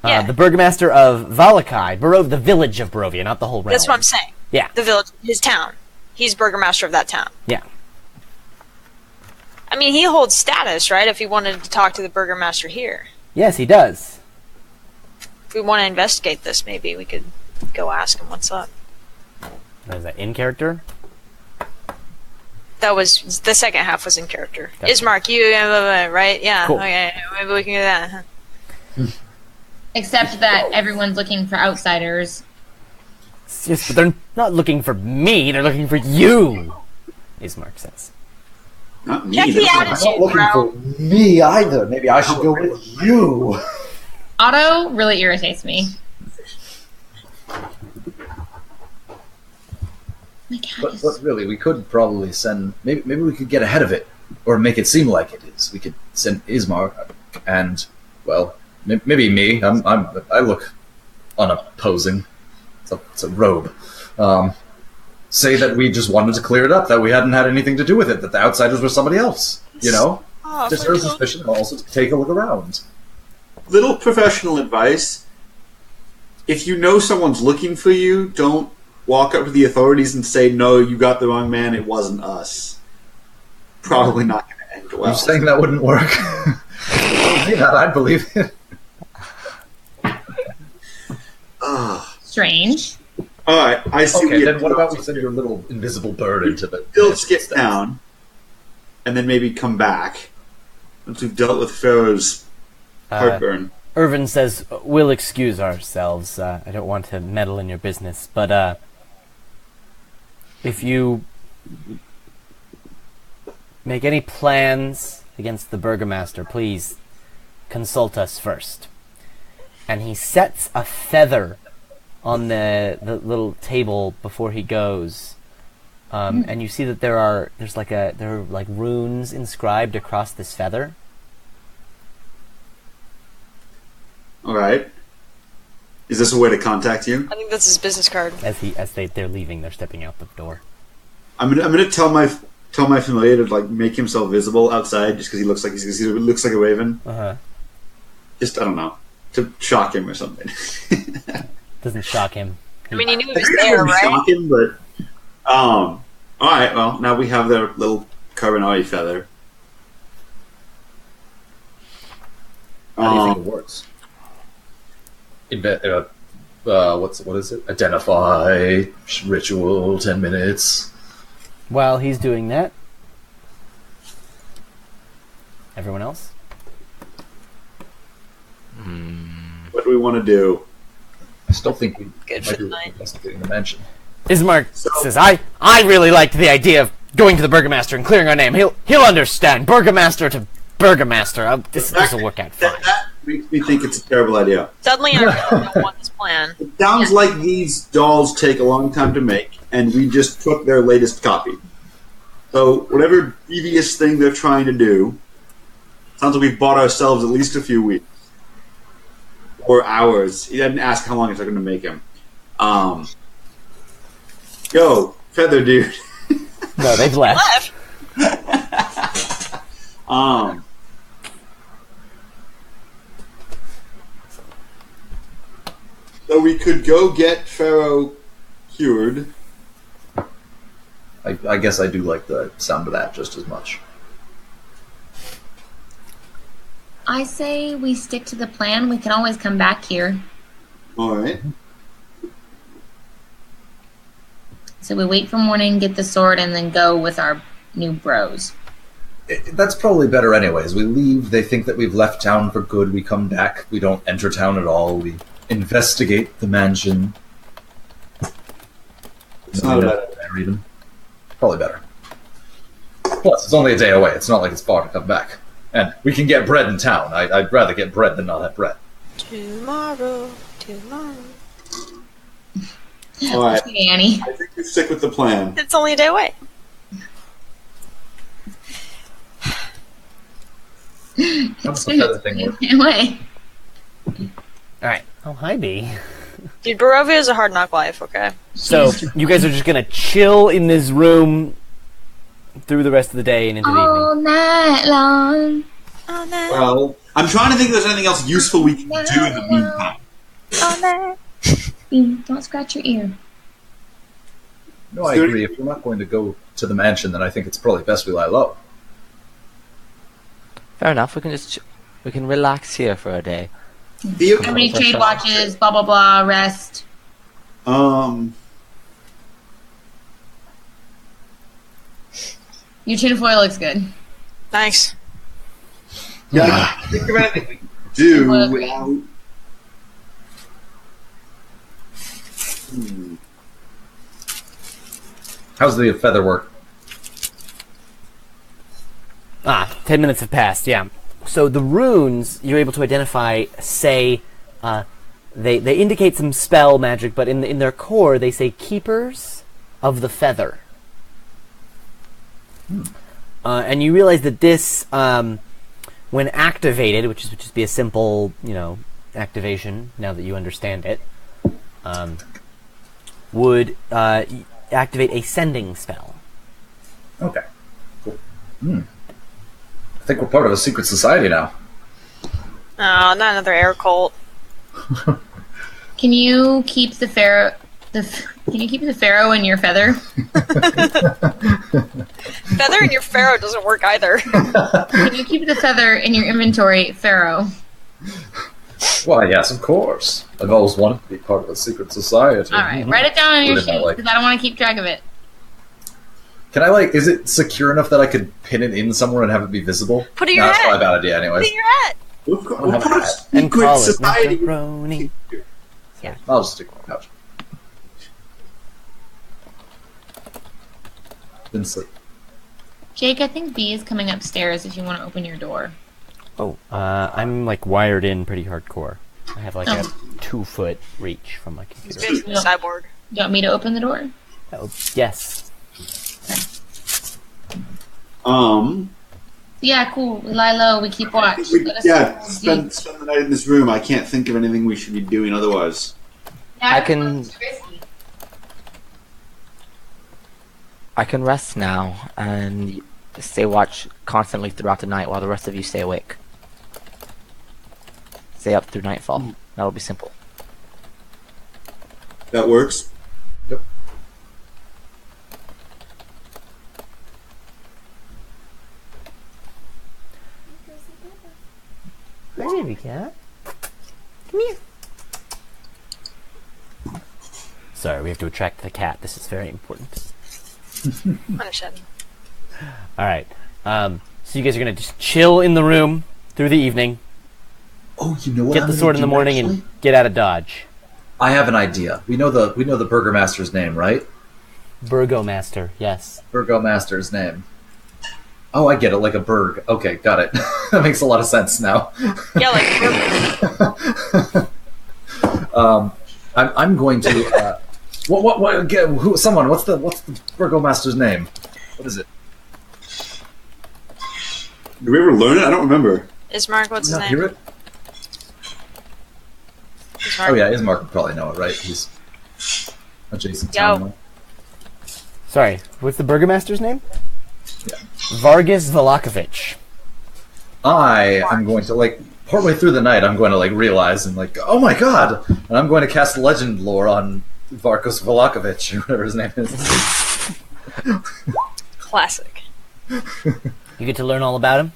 Yeah. The burgomaster of Valakai, the village of Barovia, not the whole realm. that's what I'm saying. Yeah. The village, his town. He's burgomaster of that town. Yeah. I mean, he holds status, right? If he wanted to talk to the burgomaster here. Yes, he does. If we want to investigate this, maybe we could go ask him what's up. Is that in character? That was the second half was in character. Gotcha. Ismark, you right? Yeah. Cool. Okay, maybe we can do that. Huh? Except that everyone's looking for outsiders. Yes, but they're not looking for me. They're looking for you. Ismark says. Not me. Check the that's not- attitude. I'm not looking for me either. Maybe I should go with you. Otto really irritates me. My cat But is... really, we could probably send. Maybe we could get ahead of it, or make it seem like it is. We could send Ismar, and well, maybe me. I look unopposing. It's a robe. Say that we just wanted to clear it up, that we hadn't had anything to do with it, that the outsiders were somebody else. You know, Oh, just her suspicion, and also to take a look around. Little professional advice. If you know someone's looking for you, don't walk up to the authorities and say, "No, you got the wrong man, it wasn't us." Probably not going to end well. You're saying that wouldn't work? Yeah, I'd believe it. Strange. All right, I see. Okay, then what about we send your little invisible bird into the... Still skip down, and then maybe come back once we've dealt with Pharaoh's heartburn. Irvin says, we'll excuse ourselves. I don't want to meddle in your business, but if you make any plans against the Burgomaster, please consult us first. And he sets a feather on the little table before he goes. And you see that there are runes inscribed across this feather. All right. Is this a way to contact you? I think that's his business card. They're leaving, they're stepping out the door. I'm gonna tell my familiar to like make himself visible outside just because he looks like a raven. Just I don't know, to shock him or something. Doesn't shock him. I mean, he knew he was there, right? Shock him, but all right. Well, now we have their little carbonari feather. How do you think it works? What is it? Identify, ritual, 10 minutes. While he's doing that, everyone else? What do we want to do? I still think we Good might for the be night. investigating the mansion. Ismark says, I really liked the idea of going to the Burgomaster and clearing our name. He'll understand. Burgomaster to Burgomaster. This will work out fine. That makes me think it's a terrible idea. Suddenly, I really don't want this plan. It sounds like these dolls take a long time to make, and we just took their latest copy. So whatever devious thing they're trying to do, sounds like we've bought ourselves at least a few weeks. Or hours. He didn't ask how long it took him to make him. Yo, Feather Dude. No, they've left. So we could go get Pharaoh cured. I guess I do like the sound of that just as much. I say we stick to the plan. We can always come back here. All right. So we wait for morning, get the sword, and then go with our new bros. That's probably better anyways. We leave, they think that we've left town for good, we come back, we don't enter town at all, we investigate the mansion. It's not bad. Even. Probably better. Plus, it's only a day away, it's not like it's far to come back. And we can get bread in town. I'd rather get bread than not have bread. Tomorrow. All right. Okay, Annie. I think we stick with the plan. It's only a day away. How's the feather thing work? Anyway. Alright. Oh, hi, B. Dude, Barovia is a hard knock life, okay? So, you guys are just gonna chill in this room through the rest of the day and into the evening. All night long. All night. Well, I'm trying to think if there's anything else useful we can do in the meantime. All night. Don't scratch your ear. No, I agree. If we're not going to go to the mansion, then I think it's probably best we lie low. Fair enough. We can relax here for a day. How many trade watches, blah, blah, blah, rest. Your tinfoil looks good. Thanks. Yeah, think of anything we can do without. How's the feather work? 10 minutes have passed, yeah. So the runes you're able to identify say, they indicate some spell magic, but in their core they say keepers of the feather. And you realize that this, when activated, which would just be a simple, activation, now that you understand it, would activate a sending spell. Okay. Cool. I think we're part of a secret society now. Oh, not another air cult. Can you keep the pharaoh? Can you keep the pharaoh in your feather? Feather in your pharaoh doesn't work either. Can you keep the feather in your inventory, pharaoh? Why, yes, of course. I've always wanted to be part of a secret society. All right, write it down on your What sheet about, like- because I don't want to keep track of it. Can I, is it secure enough that I could pin it in somewhere and have it be visible? Put it in your That's hat. probably a bad idea Put anyways. it in your hat. We've got, I don't we've have got a a hat. And secret call it society. macaroni. I'll just stick with my pouch. Didn't sleep. Jake, I think B is coming upstairs if you want to open your door. Oh, I'm like wired in pretty hardcore. I have like a Oh. 2-foot reach from my He's computer. basically a cyborg. You want me to open the door? Oh, yes. Yeah, cool. We lie low. We keep watch. Let us know. Spend the night in this room. I can't think of anything we should be doing otherwise. I can rest now and stay watch constantly throughout the night while the rest of you stay awake. Stay up through nightfall. That'll be simple. That works. Yep. Hi, baby cat. Come here. Sorry, we have to attract the cat. This is very important. Unashamed. All right. So you guys are gonna just chill in the room through the evening, Oh, you know what? get I'm the gonna sword in the do, morning, actually? and get out of Dodge. I have an idea. We know the Burgomaster's name, right? Burgomaster, yes. Burgomaster's name. Oh, I get it, like a burg. Okay, got it. That makes a lot of sense now. Yeah, like I'm going to. What? Who? Someone. What's the Burgomaster's name? What is it? Did we ever learn it? I don't remember. Ismark, what's his Not name? hear it? Ismark. Oh yeah, Ismark would probably know it, right? He's adjacent Yo. town. Sorry, what's the Burgomaster's name? Yeah. Vargas Velakovich. I am going to partway through the night. I'm going to realize and oh my god! And I'm going to cast legend lore on Vargas Velakovich or whatever his name is. Classic. You get to learn all about him?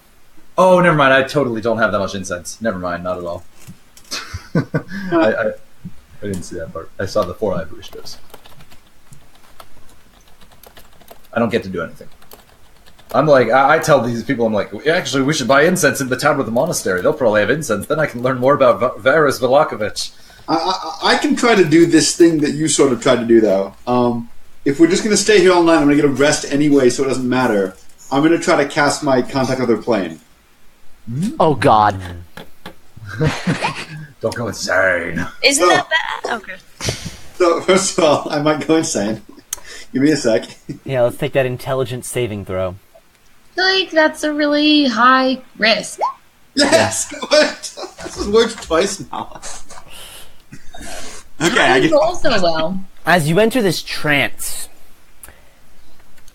Oh, never mind. I totally don't have that much incense. Never mind. Not at all. I didn't see that part. I saw the 4 ivory strips. I don't get to do anything. I'm I tell these people, I'm like, actually, we should buy incense in the town with the monastery. They'll probably have incense. Then I can learn more about Varus Velakovich. I can try to do this thing that you sort of tried to do, though. If we're just going to stay here all night, I'm going to get a rest anyway, so it doesn't matter. I'm going to try to cast my Contact Other Plane. Oh God. Don't go insane. Isn't Oh. that bad? Okay. So, first of all, I might go insane. Give me a sec. Yeah, let's take that intelligence saving throw. That's a really high risk. Yes! What? This has worked twice now. Okay, How I do you get... roll so well? As you enter this trance,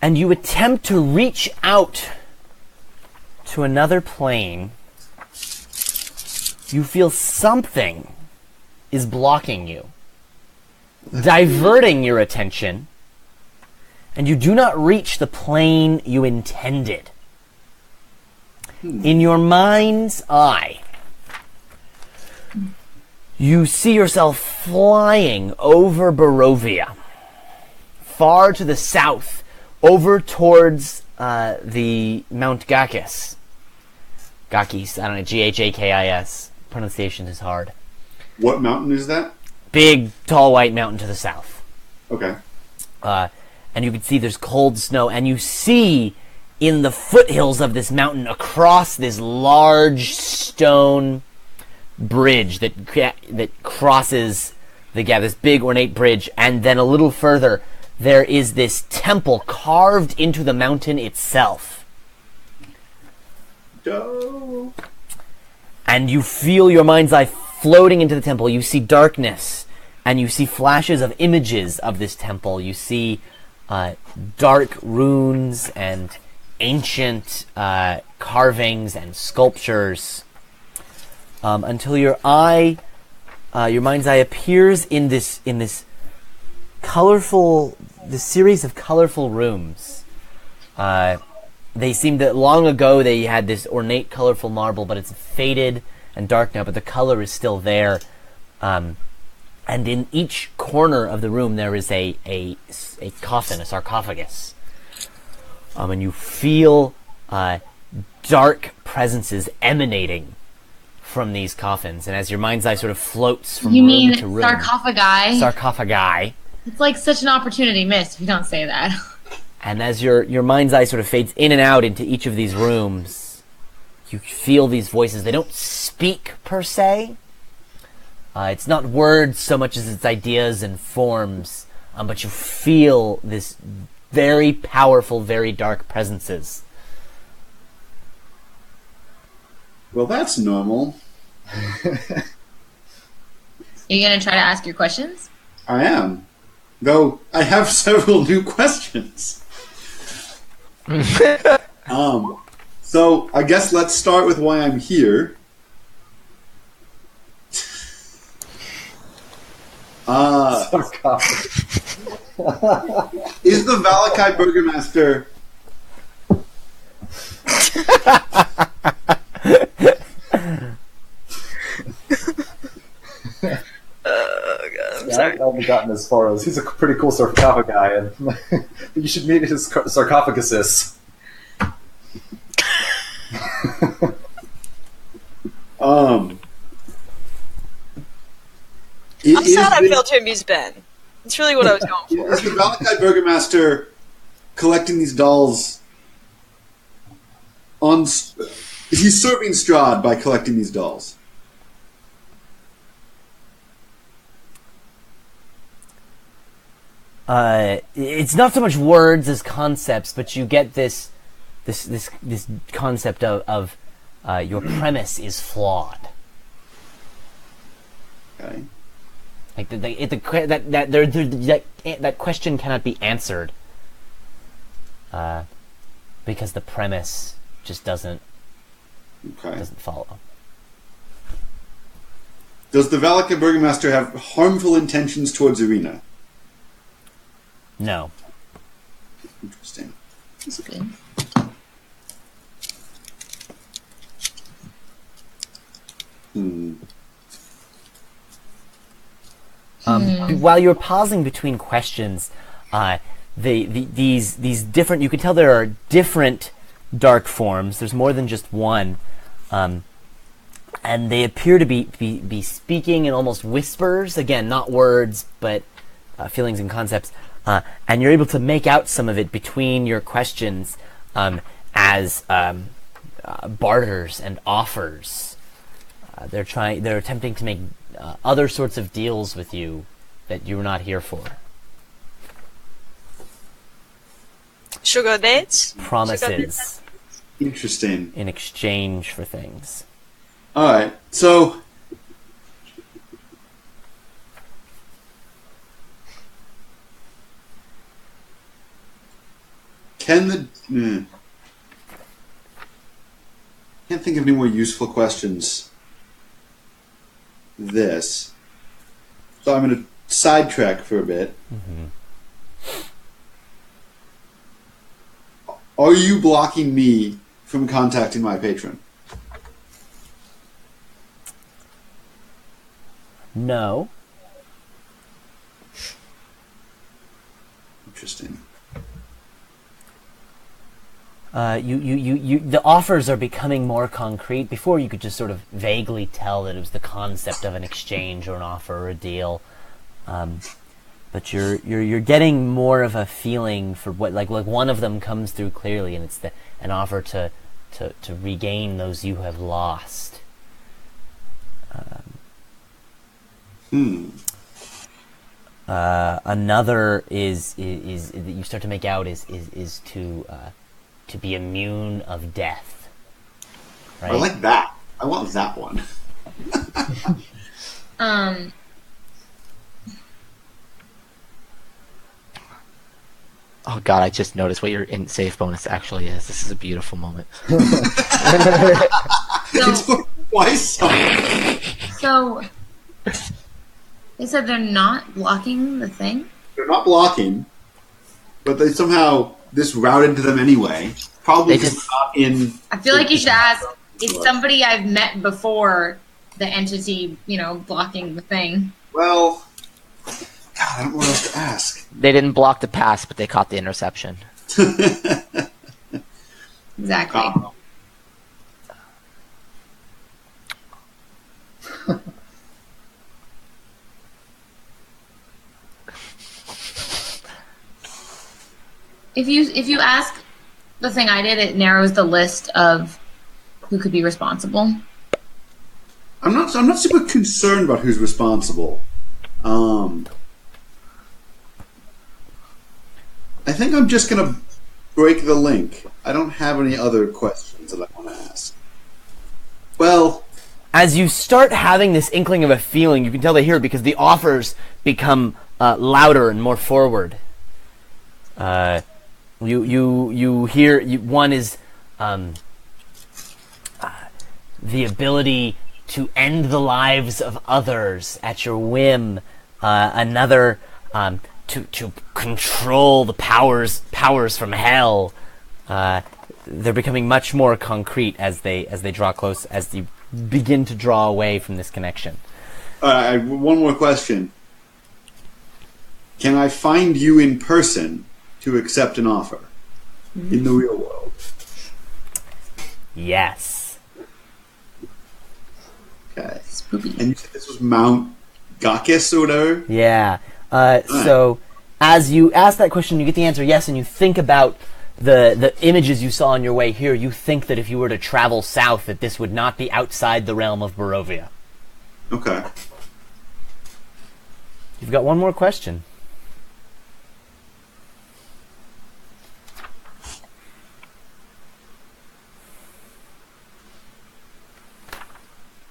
and you attempt to reach out to another plane, you feel something is blocking you, diverting your attention, and you do not reach the plane you intended. In your mind's eye, you see yourself flying over Barovia, far to the south, over towards the Mount Gakis. Gakis, I don't know, Ghakis. Pronunciation is hard. What mountain is that? Big, tall, white mountain to the south. Okay. And you can see there's cold snow, and you see in the foothills of this mountain across this large stone bridge that crosses the gap, this big ornate bridge, and then a little further there is this temple carved into the mountain itself. Dope. And you feel your mind's eye floating into the temple. You see darkness, and you see flashes of images of this temple. You see dark runes and ancient carvings and sculptures, until your mind's eye appears in this series of colorful rooms. They seem that long ago they had this ornate, colorful marble, but it's faded and dark now, but the color is still there. And in each corner of the room there is a coffin, a sarcophagus. And you feel dark presences emanating from these coffins, and as your mind's eye sort of floats from room to room. Sarcophagi? Sarcophagi. It's like such an opportunity missed if you don't say that. And as your mind's eye sort of fades in and out into each of these rooms, you feel these voices. They don't speak per se. It's not words so much as it's ideas and forms, but you feel this very powerful, very dark presences. Well, that's normal. You gonna try to ask your questions? I am. Though I have several new questions. So I guess let's start with why I'm here. Is the Valakai Burgomaster I'm sorry. I haven't gotten as far as he's a pretty cool sarcophagi guy, and you should meet his sarcophaguses. I'm sad I failed to amuse Ben. That's really what I was going for. Is the Valakai Burgomaster collecting these dolls on... He's serving Strahd by collecting these dolls. It's not so much words as concepts, but you get this concept of your premise is flawed. Okay. Like that question cannot be answered because the premise just doesn't follow. Does the Valakai Burgomaster have harmful intentions towards Irina? No. Interesting. That's good. While you're pausing between questions, these different, you can tell there are different dark forms. There's more than just one, and they appear to be speaking in almost whispers. Again, not words, but feelings and concepts. And you're able to make out some of it between your questions as barters and offers. They're attempting to make other sorts of deals with you that you were not here for. Sugar dates? Promises. Interesting. In exchange for things. Alright, so... Can't think of any more useful questions. So I'm going to sidetrack for a bit. Mm-hmm. Are you blocking me from contacting my patron? No. Interesting. The offers are becoming more concrete. Before, you could just sort of vaguely tell that it was the concept of an exchange or an offer or a deal, but you're getting more of a feeling for what, like one of them comes through clearly, and it's an offer to regain those you have lost. Another is that you start to make out is to be immune of death. Right? I like that. I want that one. Oh god, I just noticed what your int save bonus actually is. This is a beautiful moment. Why so? So, they said they're not blocking the thing? They're not blocking, but they somehow... This routed to them anyway. Probably They just not in... I feel like you should ask, It's somebody I've met before the entity, blocking the thing. Well, God, I don't know what else to ask. They didn't block the pass, but they caught the interception. Exactly. If you ask the thing I did, it narrows the list of who could be responsible. I'm not super concerned about who's responsible. I think I'm just gonna break the link. I don't have any other questions that I want to ask. Well, as you start having this inkling of a feeling, you can tell they hear it because the offers become louder and more forward. You hear one is the ability to end the lives of others at your whim. Another to control the powers from hell. They're becoming much more concrete as they draw close, as you begin to draw away from this connection. One more question. Can I find you in person to accept an offer in the real world? Yes. Okay. Spooky. And you said this was Mount Gakis or whatever? Yeah. So as you ask that question, you get the answer yes, and you think about the images you saw on your way here. You think that if you were to travel south, that this would not be outside the realm of Barovia. Okay. You've got one more question.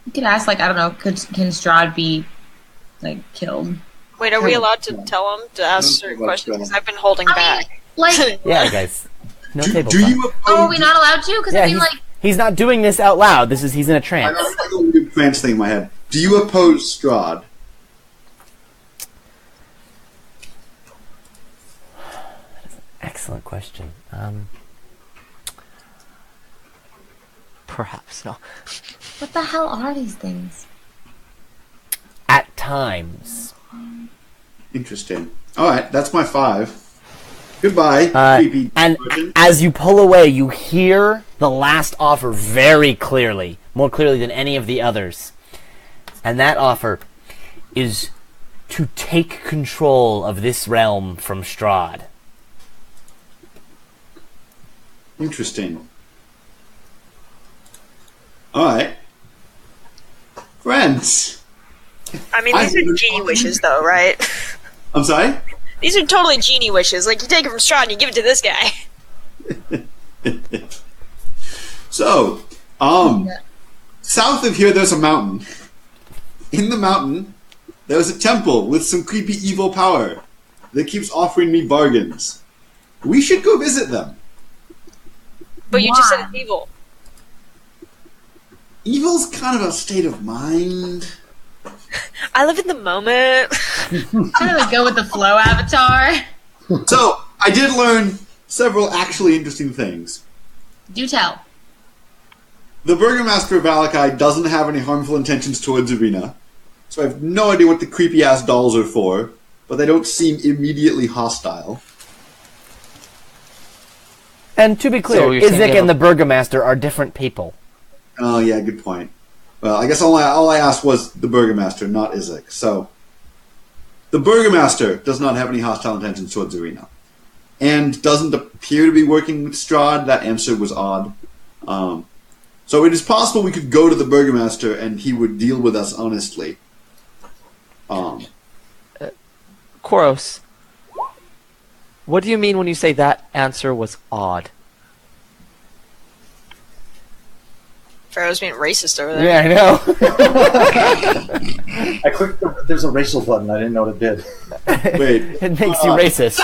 You could ask, I don't know, can Strahd be, killed? Wait, are we allowed to tell him to ask certain questions? Because I've been holding back. Yeah, guys. No table Do talk. you oppose... Oh, are we not allowed to? Because Yeah, he's not doing this out loud. He's in a I trance. got like a weird trance thing in my head. Do you oppose Strahd? Excellent question. Perhaps no. What the hell are these things? At times. Interesting. Alright, that's my 5. Goodbye, creepy And virgin. as you pull away, you hear the last offer very clearly, more clearly than any of the others. And that offer is to take control of this realm from Strahd. Interesting. Alright. Friends. I mean, these are genie wishes, though, right? I'm sorry? These are totally genie wishes. You take it from Strahd and you give it to this guy. So, south of here there's a mountain. In the mountain, there's a temple with some creepy evil power that keeps offering me bargains. We should go visit them. But you just said Why? it's evil. Evil's kind of a state of mind. I live in the moment. Kind of a go with the flow avatar. So, I did learn several actually interesting things. Do tell. The Burgomaster of Valakai doesn't have any harmful intentions towards Irina, so I have no idea what the creepy-ass dolls are for, but they don't seem immediately hostile. And to be clear, So you're saying Izek they and the have Burgomaster are different people. Oh, yeah, good point. Well, I guess all I asked was the Burgomaster, not Izek. So, the Burgomaster does not have any hostile intentions towards Irina, and doesn't appear to be working with Strahd. That answer was odd. So it is possible we could go to the Burgomaster and he would deal with us honestly. Koros, what do you mean when you say that answer was odd? Pharaoh's being racist over there. Yeah, I know. I clicked. There's a racial button. I didn't know what it did. Wait, It makes you racist.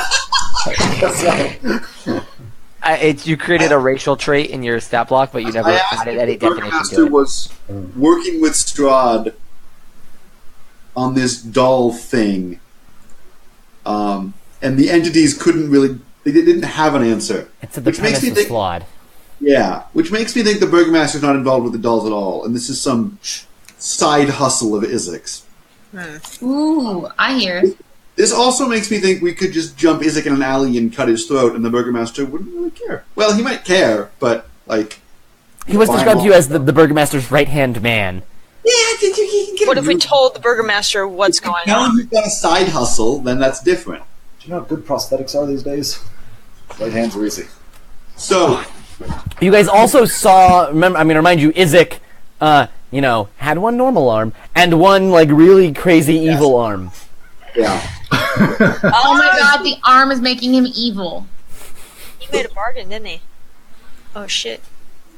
You created a racial trait in your stat block, but you never I asked added if any the definition Burgomaster to it. was working with Strahd on this doll thing, and the entities couldn't really. They didn't have an answer. It's that the Which makes premise me was think- flawed. Yeah, which makes me think the Burgomaster's not involved with the dolls at all, and this is some side hustle of Izek's. Ooh, I hear. This also makes me think we could just jump Izek in an alley and cut his throat, and the Burgomaster wouldn't really care. Well, he might care, but, like... He was described to you as the Burgomaster's right-hand man. Yeah, I think you can get What if we told the Burgomaster what's going Tell him on? he's got a side hustle, then that's different. Do you know how good prosthetics are these days? Right hands are easy. So, You guys also saw, remind you, Izek, had one normal arm and one, like, really crazy evil arm. yeah. Oh my god, the arm is making him evil. He made a bargain, didn't he? Oh shit.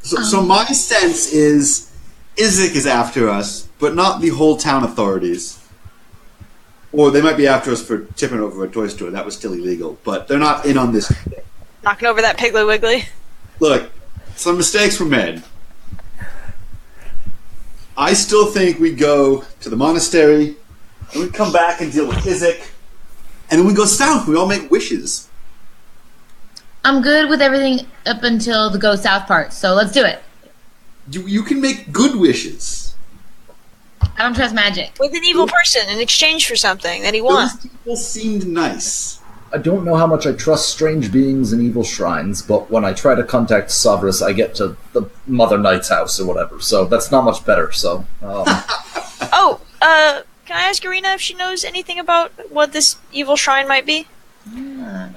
So my sense is Izek is after us, but not the whole town authorities. Or they might be after us for tipping over a toy store. That was still illegal. But they're not in on this. Knocking over that Piggly Wiggly. Look, some mistakes were made. I still think we go to the monastery, and we come back and deal with Izek, and then we go south. We all make wishes. I'm good with everything up until the go south part, so let's do it. You can make good wishes. I don't trust magic. With an evil person in exchange for something that he Those wants. people seemed nice. I don't know how much I trust strange beings and evil shrines, but when I try to contact Savras, I get to the Mother Knight's house or whatever, so that's not much better, so... Oh, can I ask Irina if she knows anything about what this evil shrine might be?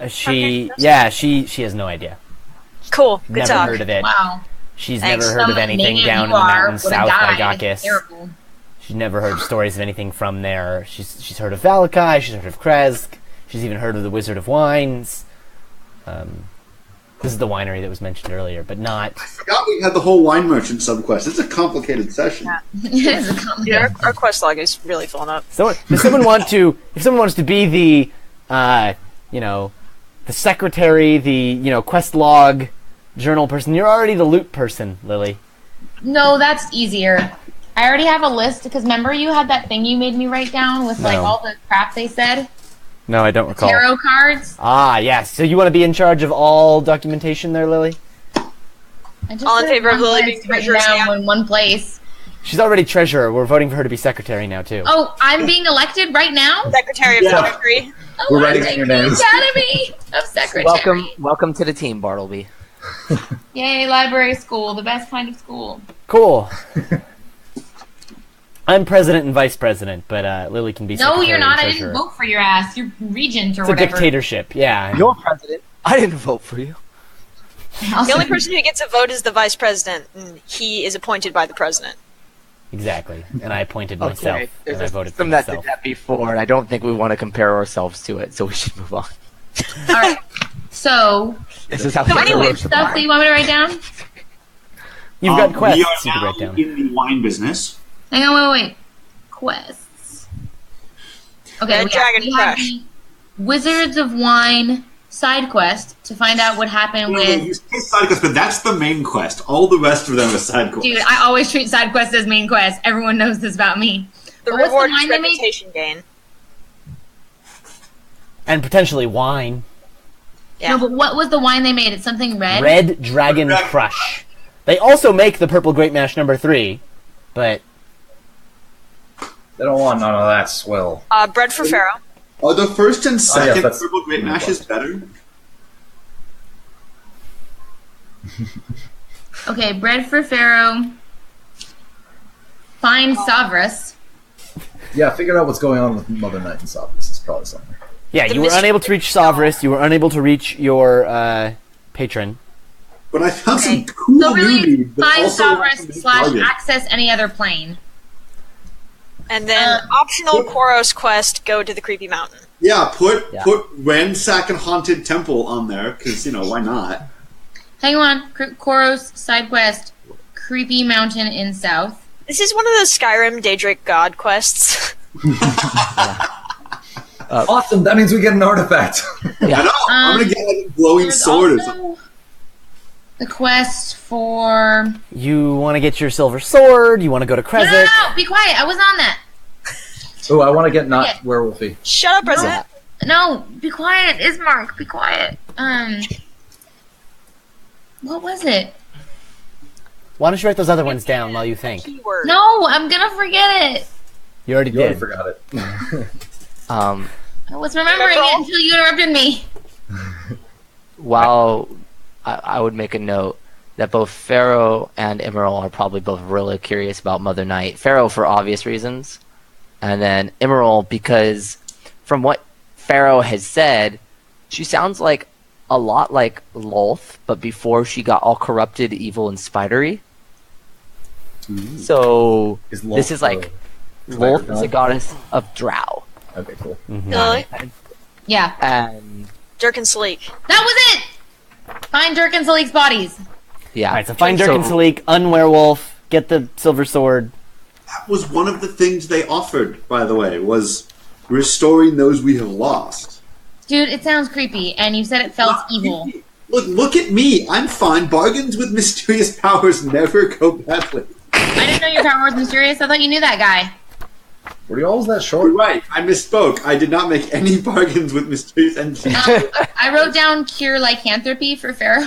She has no idea. Cool, good Never talk. heard of it. Wow. She's Thanks. never heard of anything Maybe down in you the are mountains with a south by guy. Gakis. Terrible. She's never heard stories of anything from there. She's heard of Valakai, she's heard of Kresk, she's even heard of the Wizard of Wines. This is the winery that was mentioned earlier, but not... I forgot we had the whole wine merchant subquest. It's a complicated session. Yeah. It's a comedy. Yeah, our quest log is really filling up. So, if someone wants to be the, the secretary, the, quest log journal person, you're already the loot person, Lily. No, that's easier. I already have a list, because remember you had that thing you made me write down with, like, No. all the crap they said? No, I don't recall. Tarot cards? Ah, yes. So you want to be in charge of all documentation there, Lily? I just All in said favor of one Lily list being written treasurer's down hand? in one place. She's already treasurer. We're voting for her to be secretary now, too. Oh, I'm being elected right now? Secretary of Yeah. Poetry. Oh, We're I'm writing taking your the names. Academy of Secretary. Welcome to the team, Bartleby. Yay, library school, the best kind of school. Cool. I'm president and vice president, but Lily can be No, secretary you're not. and I treasurer. didn't vote for your ass. You're regent or It's a whatever. dictatorship, yeah. You're president. I didn't vote for you. The only person who gets a vote is the vice president, and he is appointed by the president. Exactly. And I appointed myself, Okay, there's and I a voted for system that myself. did that before, and I don't think we want to compare ourselves to it, so we should move on. All right. So, This is how so we anyway, work. stuff that you want me to write down? You've got quests We are you can now write down. in the wine business. Hang on, wait. Quests. Okay, And Dragon we have Crush. the Wizards of Wine side quest to find out what happened with... You say side quest, but that's the main quest. All the rest of them are side quests. Dude, I always treat side quests as main quests. Everyone knows this about me. The But what's the reward is wine they make? reputation gain. And potentially wine. Yeah. No, but what was the wine they made? It's something red? Red Dragon Dragon Crush. They also make the Purple Great Mash number 3, but They don't want none of that swill. Bread for Pharaoh. Are the first and second that's- Purple Great Mashes better? Okay, bread for Pharaoh. Find Savras. Yeah, figure out what's going on with Mother Knight and Savras. It's probably something. yeah, The you were mystery- unable to reach Savras, you were unable to reach your patron. But I found Okay. some cool So really, newbies that find also want to Savras make / bargains. access any other plane. And then optional Koros quest, go to the creepy mountain. Yeah, put Yeah. Ransack and Haunted Temple on there, because, why not? Hang on. Koros side quest. Creepy mountain in south. This is one of those Skyrim Daedric God quests. Awesome! That means we get an artifact. I know, I'm going to get like a glowing There's sword or also something. the quest for... You want to get your silver sword, you want to go to No, Krezik. be quiet. I was on that. Oh, I want to get not Yeah. werewolfy. Shut up, President. No, be quiet. Ismark, be quiet. What was it? Why don't you write those other ones down while you think? Keyword. No, I'm gonna forget it. You already You already did. forgot it. I was remembering it until you interrupted me. While I would make a note that both Pharaoh and Emerald are probably both really curious about Mother Night. Pharaoh for obvious reasons, and then Emerald because from what Pharaoh has said, she sounds like a lot like Lolth, but before she got all corrupted, evil, and spidery. So Is this Lolth is like the Lolth spider is a god? goddess of Drow, Okay, cool. Really? Yeah, and Dirk and Sleek. that was it. Find Dirk and Salik's bodies. yeah. Alright, so find Dirk and Salik, unwerewolf, get the silver sword. That was one of the things they offered, by the way, was restoring those we have lost. Dude, it sounds creepy, and you said it felt evil. Look at me. I'm fine. Bargains with mysterious powers never go badly. I didn't know your power was mysterious. I thought you knew that guy. Were you always that You're short? right. I misspoke. I did not make any bargains with mysterious entities. I wrote down cure lycanthropy for Pharaoh.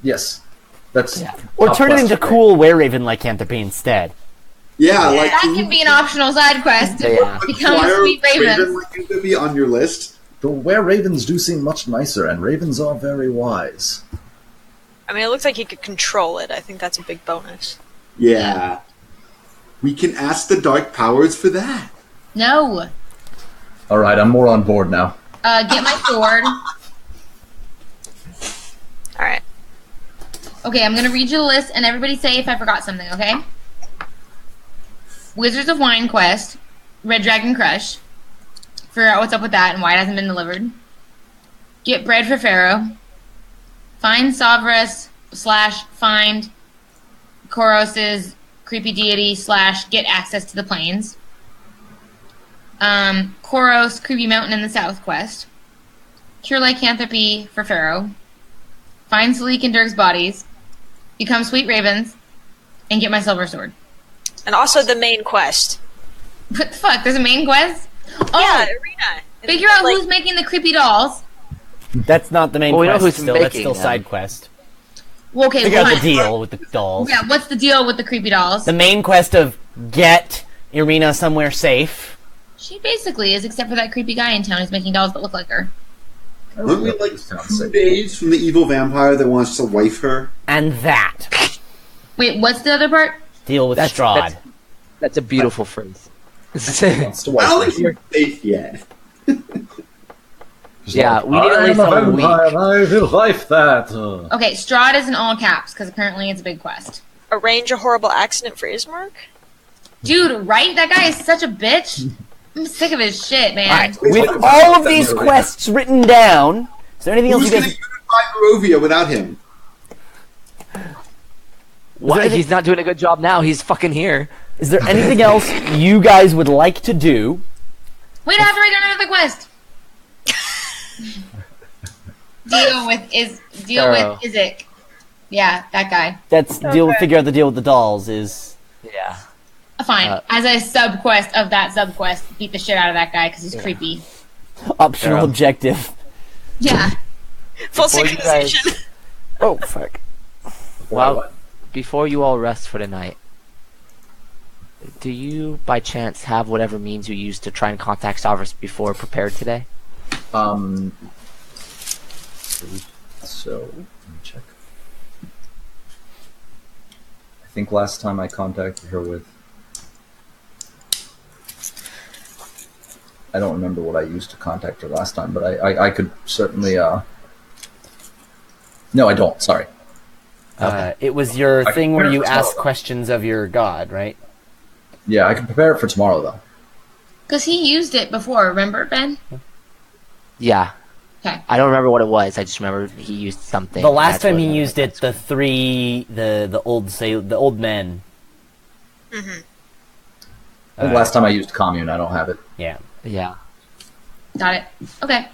Yes. That's Or top turn it into question. cool were-raven lycanthropy instead. Yeah, like That can be an optional side quest. Yeah. Become a acquire sweet raven. Raven to be on your list. The were-ravens do seem much nicer, and ravens are very wise. I mean, it looks like he could control it. I think that's a big bonus. Yeah. We can ask the dark powers for that. No. Alright, I'm more on board now. Get my sword. Alright. Okay, I'm gonna read you the list, and everybody say if I forgot something, okay? Wizards of Wine quest, Red Dragon Crush. Figure out what's up with that and why it hasn't been delivered. Get bread for Pharaoh. Find Savras / find Koros's creepy deity / get access to the plains. Koros creepy mountain in the south quest. Cure lycanthropy for Pharaoh. Find Salik and Dirk's bodies. Become sweet ravens. And get my silver sword. And also the main quest. What the fuck? There's a main quest? Oh, Yeah, arena. figure out Like, who's making the creepy dolls. That's not the main Well, we know quest who's still, that's making still them. side quest. Well, okay, Figure out what? the deal with the dolls. Yeah, what's the deal with the creepy dolls? The main quest of get Irina somewhere safe. She basically is, except for that creepy guy in town who's making dolls that look like her. Aren't we like This sounds 2 sick. days from the evil vampire that wants to wife her? And that. Wait, what's the other part? Deal with That's- Strahd. That's a beautiful phrase. Wants to I wipe don't her. think you're safe yet. She's Yeah, like, we need at I least am a a week. vampire, I will wipe that. Okay, Strahd is in all caps, because apparently it's a big quest. arrange a horrible accident for Ismark? Dude, right? That guy is such a bitch. I'm sick of his shit, man. Alright, with all of these quests written down, is there anything else Who's you going to guys... unify Barovia without him? What? anything- He's not doing a good job now. He's fucking here. Is there anything else you guys would like to do? Wait, I have to write down another quest. deal Pharaoh. with Izek. Yeah, that guy. That's figure out the deal with the dolls is... Yeah. Fine. As a sub quest of that sub quest, beat the shit out of that guy because he's creepy. Optional Pharaoh. objective. Yeah. Full Before you guys- synchronization. Oh, fuck. Well, before you all rest for the night, do you, by chance, have whatever means you used to try and contact Savras before prepared today? So, let me check. I think last time I contacted her with... I don't remember what I used to contact her last time, but I could certainly, No, I don't, sorry. It was your I thing can where prepare you for tomorrow, ask though. questions of your god, right? Yeah, I can prepare it for tomorrow, though. Because he used it before, remember, Ben? Yeah. Okay. I don't remember what it was. I just remember he used something. The last That's time what he I used it, the old men. I think last time I used commune, I don't have it. Yeah. Yeah. Got it. Okay.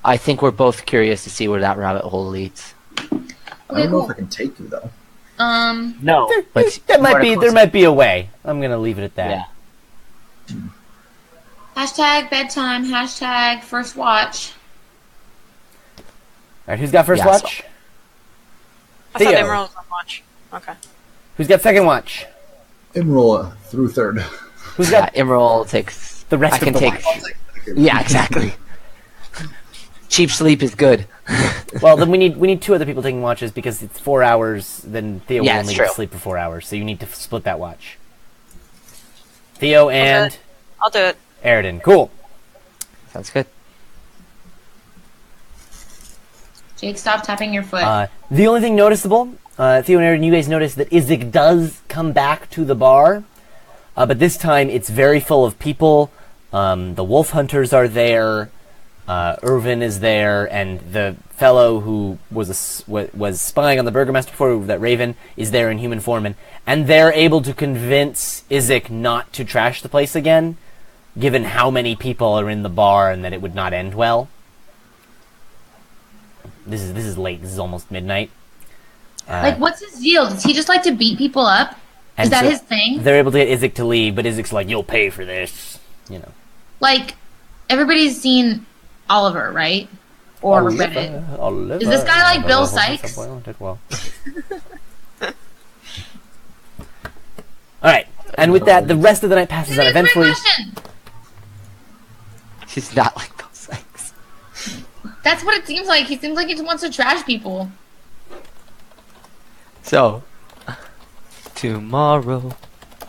I think we're both curious to see where that rabbit hole leads. I Okay, don't know cool. if I can take you, though. No. But There might be a way. I'm gonna leave it at that. Yeah. Hashtag bedtime, hashtag first watch. Alright, who's got first Yeah, so- watch? I thought Theo. Emerald was on watch. Okay. Who's got second watch? Imrola through third. Who's got Emerald takes the rest I can of the take. watch? Yeah, exactly. Cheap sleep is good. Well, then we need 2 other people taking watches because it's 4 hours. Then Theo Yeah, will it's only get to true. sleep for 4 hours, so you need to split that watch. Theo and I'll do it. Aridin. Cool. Sounds good. Jake, stop tapping your foot. The only thing noticeable, Theo and Aridin, you guys notice that Isaac does come back to the bar, but this time it's very full of people. The wolf hunters are there. Irvin is there, and the fellow who was spying on the burgomaster before, that Raven, is there in human form, and they're able to convince Isaac not to trash the place again, given how many people are in the bar and that it would not end well. This is late. This is almost midnight. Like, what's his deal? Does he just like to beat people up? Is that his thing? They're able to get Isaac to leave, but Isaac's like, "You'll pay for this," you know. Like, everybody's seen Oliver, right? Or Reddit. Oliver, Is this guy like Bill Sykes? Well. Alright, and with that, the rest of the night passes on Answer my eventfully. question. He's not like those things. That's what it seems like. He seems like he just wants to trash people. So, tomorrow.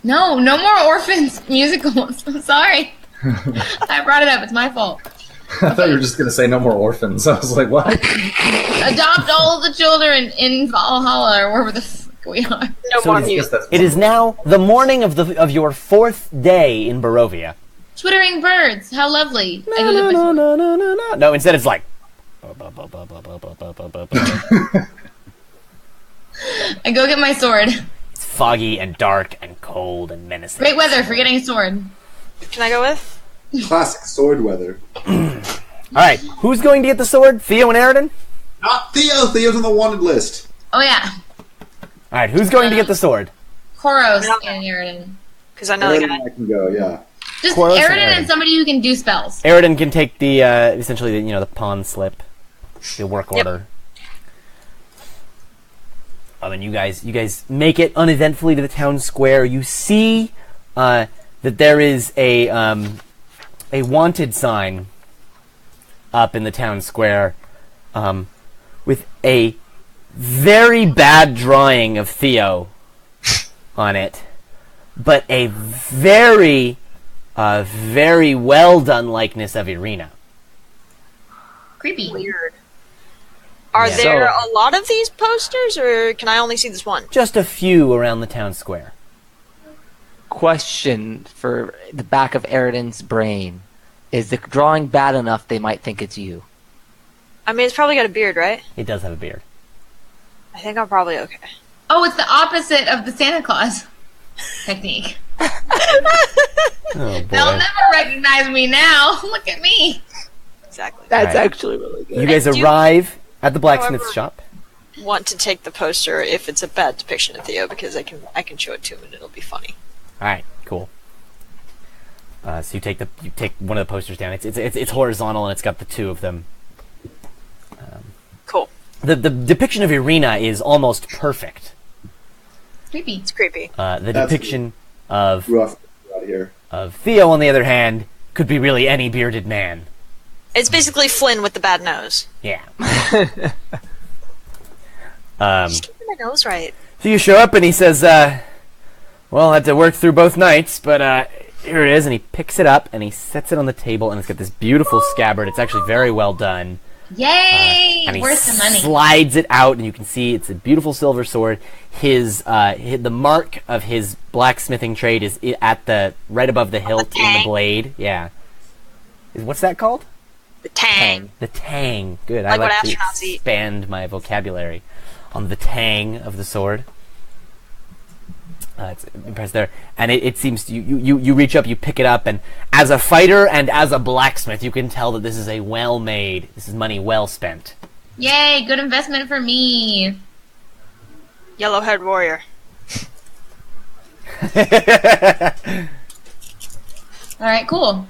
No more orphans musicals. I'm sorry. I brought it up. It's my fault. I thought you were just going to say no more orphans. I was like, what? Adopt all of the children in Valhalla or wherever the fuck we are. No So more it is- music. It is now the morning of your 4th day in Barovia. Twittering birds. How lovely. I go get my sword. No, instead it's like... I go get my sword. It's foggy and dark and cold and menacing. Great weather for getting a sword. Can I go with? Classic sword weather. Alright, who's going to get the sword? Theo and Aridin? Not Theo. Theo's on the wanted list. Oh yeah. Alright, who's going to get the sword? Koros and Aridin. Because I know the Aaron guy. and I can go, yeah. Just Koros and Aridin Aridin. and somebody who can do spells. Aridin can take the, essentially, the pawn slip. The work Yep. order. And you guys make it uneventfully to the town square. You see that there is a wanted sign up in the town square with a very bad drawing of Theo on it, but a very well done likeness of Irina. Creepy. Weird. Are Yeah. there So- a lot of these posters, or can I only see this one? Just a few around the town square. Question for the back of Aridin's brain. Is the drawing bad enough they might think it's you? I mean, it's probably got a beard, right? It does have a beard. I think I'm probably okay. Oh, it's the opposite of the Santa Claus technique. Oh They'll boy! never recognize me now. Look at me. Exactly. That's Right. actually really good. You guys do you- arrive at the blacksmith However- shop. Want to take the poster if it's a bad depiction of Theo, because I can show it to him and it'll be funny. All right, cool. So you take one of the posters down. It's horizontal and it's got the 2 of them. Cool. The depiction of Irina is almost perfect. Creepy. It's creepy. The That's depiction of Rough out of here. Theo, on the other hand, could be really any bearded man. It's basically Flynn with the bad nose. Yeah. Just keeping my nose right. So you show up and he says, well, I had to work through both nights, but here it is. And he picks it up and he sets it on the table and it's got this beautiful scabbard. It's actually very well done. Yay! And he Where's the money? slides it out and you can see it's a beautiful silver sword. The mark of his blacksmithing trade is at right above the hilt in the tang. blade. Yeah. What's that called? The tang. The tang. Good. Like I what like to astronauts eat. expand my vocabulary on the tang of the sword. It's impressed there, and it seems you reach up, you pick it up, and as a fighter and as a blacksmith, you can tell that this is this is money well spent. Yay! Good investment for me. Yellow-haired warrior. All right, cool.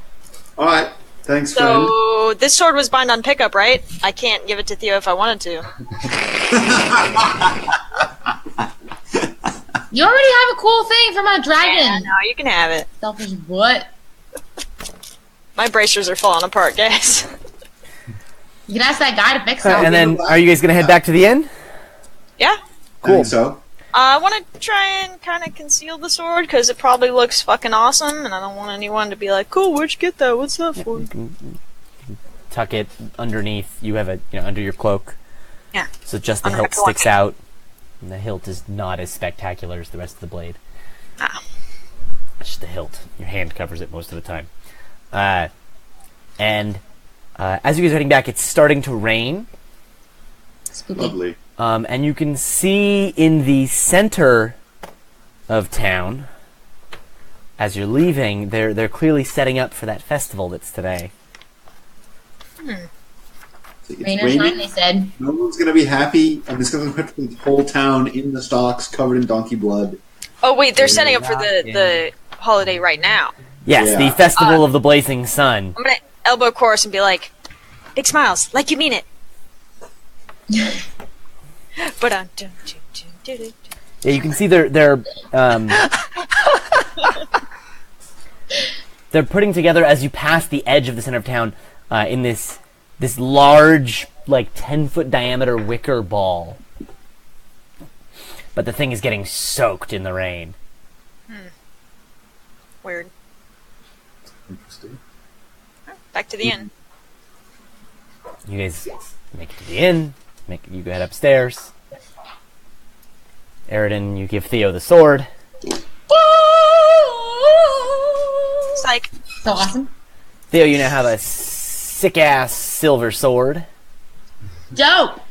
All right. Thanks, friend. So this sword was bind on pickup, right? I can't give it to Theo if I wanted to. You already have a cool thing from a dragon. Yeah, no, you can have it. Selfish butt. My bracers are falling apart, guys. You can ask that guy to fix them. And then, are you guys gonna head back to the inn? Yeah. I think so. I want to try and kind of conceal the sword because it probably looks fucking awesome, and I don't want anyone to be like, "Cool, where'd you get that? What's that for?" You can tuck it underneath. You have it, under your cloak. Yeah. So just the Under my hilt cloak. sticks out, and the hilt is not as spectacular as the rest of the blade. Ah. It's just the hilt. Your hand covers it most of the time. And as you guys are heading back, it's starting to rain. Spooky. Lovely. And you can see in the center of town, as you're leaving, they're clearly setting up for that festival that's today. It's Rain or shine, raining. they said. No one's gonna be happy, and it's gonna put the whole town in the stocks, covered in donkey blood. Oh wait, they're setting up for the holiday right now. Yes, Yeah. the Festival of the Blazing Sun. I'm gonna elbow chorus and be like, "Big smiles, like you mean it." But Yeah, you can see they're putting together as you pass the edge of the center of town in this large, like 10-foot diameter wicker ball. But the thing is getting soaked in the rain. weird. Interesting. Back to the inn. You guys make it to the inn. You head upstairs. Eridan, you give Theo the sword. Psych. So awesome. Theo, you now have a sick-ass silver sword. Dope.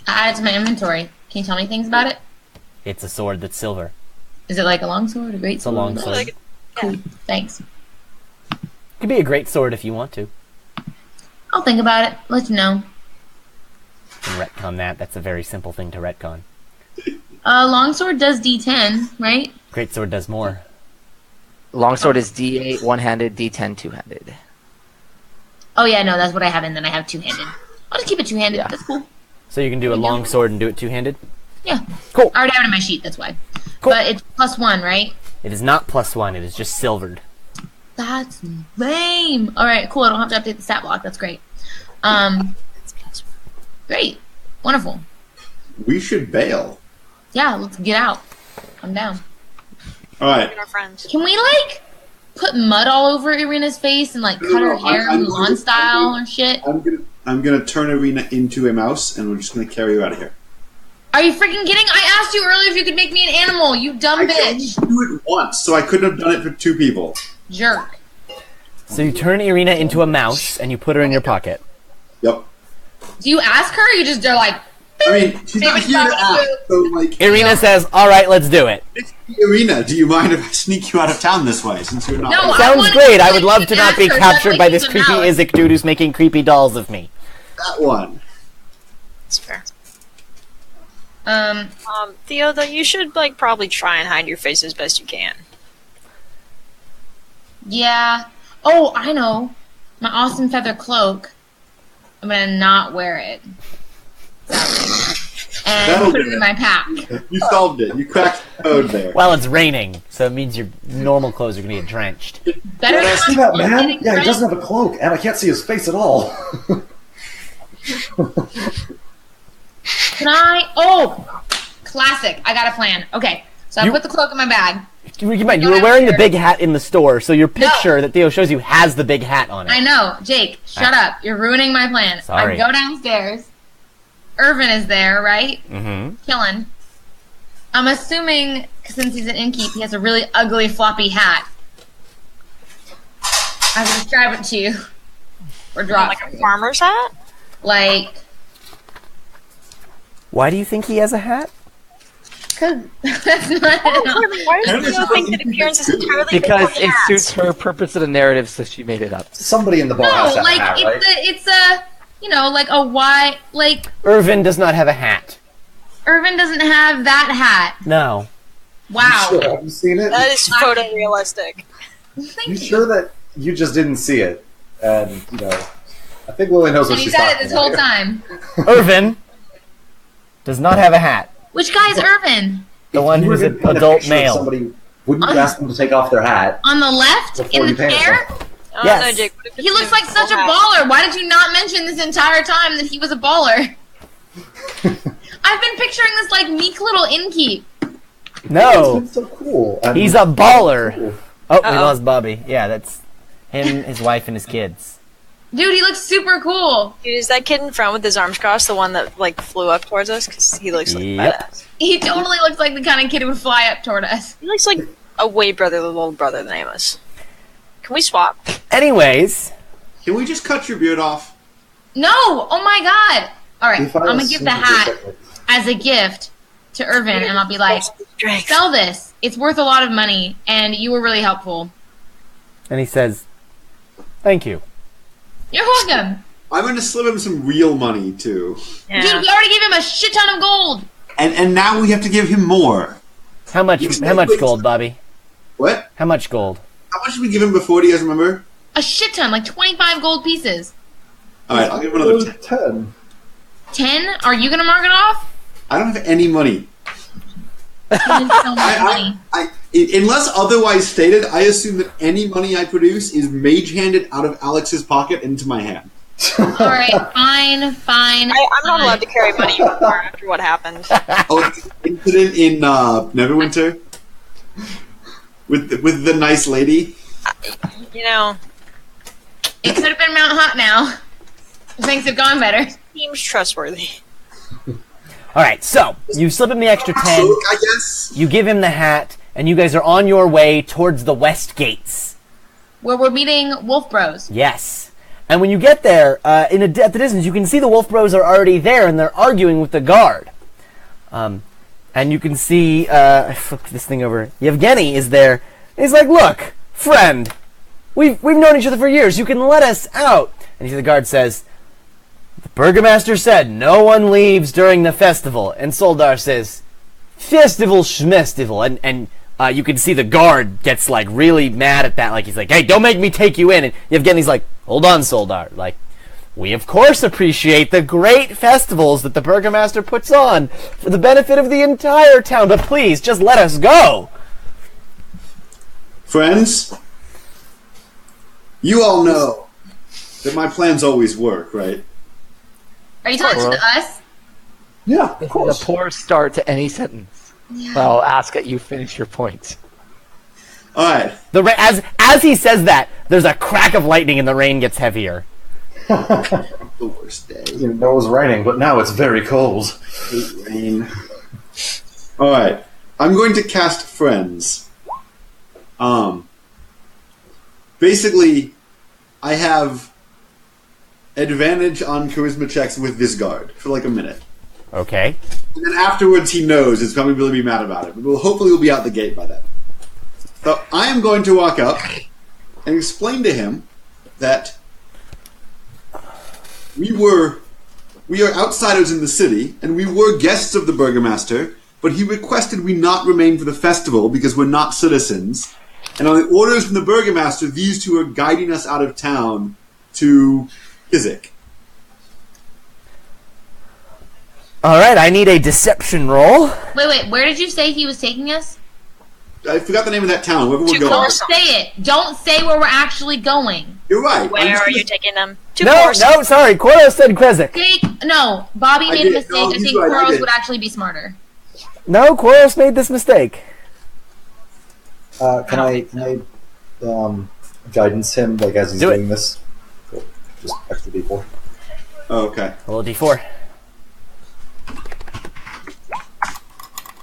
I added it to my inventory. Can you tell me things about it? It's a sword that's silver. Is it like a long sword, a great It's a sword? long sword. Like, Cool. Thanks. It could be a great sword if you want to. I'll think about it. Let you know. You can retcon that. That's a very simple thing to retcon. Longsword does D10, right? Great sword does more. Longsword is D8 one-handed, D10 two-handed. Oh yeah, no, that's what I have, and then I have two-handed. I'll just keep it two-handed. Yeah. That's cool. So you can do a long sword and do it two-handed? Yeah. Cool. I already have it in my sheet. That's why. Cool. But it's +1, right? It is not +1. It is just silvered. That's lame. All right, cool. I don't have to update the stat block. That's great. Great. Wonderful. We should bail. Yeah, let's get out. I'm down. All right. our friends. Can we put mud all over Irina's face and cut her hair I'm Mulan style or shit? I'm gonna turn Irina into a mouse, and we're just gonna carry you out of here. Are you freaking kidding? I asked you earlier if you could make me an animal. You dumb I can only bitch. do it once, so I couldn't have done it for two people. Jerk. So you turn Irina into a mouse and you put her in your pocket. Yep. Do you ask her or you just are like, I mean, she's not here to ask, so Irina says, "Alright, let's do it." Irina, do you mind if I sneak you out of town this way, since you're not? No, Sounds wanted great. to I would love to not be ask her, captured just by like this he's a creepy mouse. Izek dude who's making creepy dolls of me. That one. That's fair. um, Theo, though, you should probably try and hide your face as best you can. yeah. Oh, I know. My awesome feather cloak. I'm gonna not wear it. And That'll put it do in it. my pack. You solved it. You cracked the code there. Well, it's raining, so it means your normal clothes are going to get drenched. Better Yeah, not See that be man? getting Yeah, he doesn't dressed. have a cloak, and I can't see his face at all. Can I? Oh, classic. I got a plan. Okay, so I You- put the cloak in my bag. Keep in mind, you were wearing the big hat in the store, so your picture that Theo shows you has the big hat on it. I know, Jake. Shut up. You're ruining my plan. Sorry. I go downstairs. Irvin is there, right? Mm-hmm. Killing. I'm assuming since he's an innkeep, he has a really ugly floppy hat. I can describe it to you. Or drop. Like a farmer's hat? Like, Why do you think he has a hat? cause that's not. Why does Theo think that appearance is entirely Because important it hats? suits her purpose of the narrative, so she made it up. Somebody in the bar No, has to have like a hat, right? it's a like a wide Irvin does not have a hat. Irvin doesn't have that hat. No. Wow. Sure, have you seen it? That is photorealistic. You sure that you just didn't see it? And, I think Lily knows what And she's he's had it talking this whole about. time. Irvin does not have a hat. Which guy is Irvin? The one If you were who's an gonna paint a adult picture of male. Somebody, wouldn't you ask them to take off their hat? On the left, Before in you the paint chair. yourself. Oh, Yes. no, Jake, what if He it's looks like full such a hat? baller. Why did you not mention this entire time that he was a baller? I've been picturing this like meek little innkeep. No, It's so cool. And he's a baller. cool. Oh, we Uh-oh. lost Bobby. Yeah, that's him, his wife, and his kids. Dude, he looks super cool. Dude, is that kid in front with his arms crossed the one that like flew up towards us? Because he looks like Yep. badass. He totally looks like the kind of kid who would fly up toward us. He looks like a way little brother than Amos. Can we swap? Anyways, Can we just cut your beard off? No! Oh my god! Alright, If I I'm gonna was give the singing hat this, as a gift to Irvin, and I'll be like, Drake. sell this. It's worth a lot of money, and you were really helpful. and he says, "Thank you." You're welcome. I'm going to slip him some real money too, Yeah. Dude, we already gave him a shit ton of gold. and now we have to give him more. How much? You How much said- gold, Bobby? What? How much gold? How much did we give him before? Do you guys remember? A shit ton, like 25 gold pieces. All right, I'll give him another 10. 10. 10? Are you gonna mark it off? I don't have any money. It's so much money. Unless otherwise stated, I assume that any money I produce is mage-handed out of Alex's pocket into my hand. Alright, fine. I'm not allowed to carry money anymore after what happened. Oh, incident in Neverwinter with the nice lady. You know, It could have been Mount Hot now. Things have gone better. seems trustworthy. All right, so you slip him the extra 10. Joke, I guess. You give him the hat, and you guys are on your way towards the west gates. Where we're meeting Wolf Bros. Yes. And when you get there, at the distance, you can see the Wolf Bros are already there, and they're arguing with the guard. And you can see, I flipped this thing over. Yevgeny is there. And he's like, "Look, friend, we've known each other for years. You can let us out." And the guard says, "The burgomaster said no one leaves during the festival." And Soldar says, "Festival schmestival." And you can see the guard gets like really mad at that. Like he's like, "Hey, don't make me take you in." And Yevgeny's like, "Hold on, Soldar. Like, we of course appreciate the great festivals that the burgomaster puts on for the benefit of the entire town, but please just let us go." Friends, you all know that my plans always work, right? Are you talking to us? Yeah, of A course. poor start to any sentence. I'll ask that you finish your point. All right. As he says that, there's a crack of lightning and the rain gets heavier. The worst day. You didn't know it was raining, but now it's very cold. Hate rain. All right. I'm going to cast Friends. Basically, I have advantage on charisma checks with this guard for like a minute. Okay. And then afterwards he knows it's probably going to be mad about it. But hopefully we'll be out the gate by then. So I am going to walk up and explain to him that we are outsiders in the city, and we were guests of the burgomaster, but he requested we not remain for the festival because we're not citizens. And on the orders from the burgomaster, these two are guiding us out of town to Kizik. Alright, I need a deception roll. Wait, where did you say he was taking us? I forgot the name of that town, wherever we're To going. Don't say it. Don't say where we're actually going. You're right. I'm Where just are gonna- you taking them? To No, Coruscant. sorry, Quoro said Krizik. No, Bobby I made did. a mistake. No, I he's think right, I Kuros did. would actually be smarter. No, Quoros made this mistake. Can I guidance him like as he's Do it. doing this? Cool. Just extra d4. Oh, okay. Roll a d4.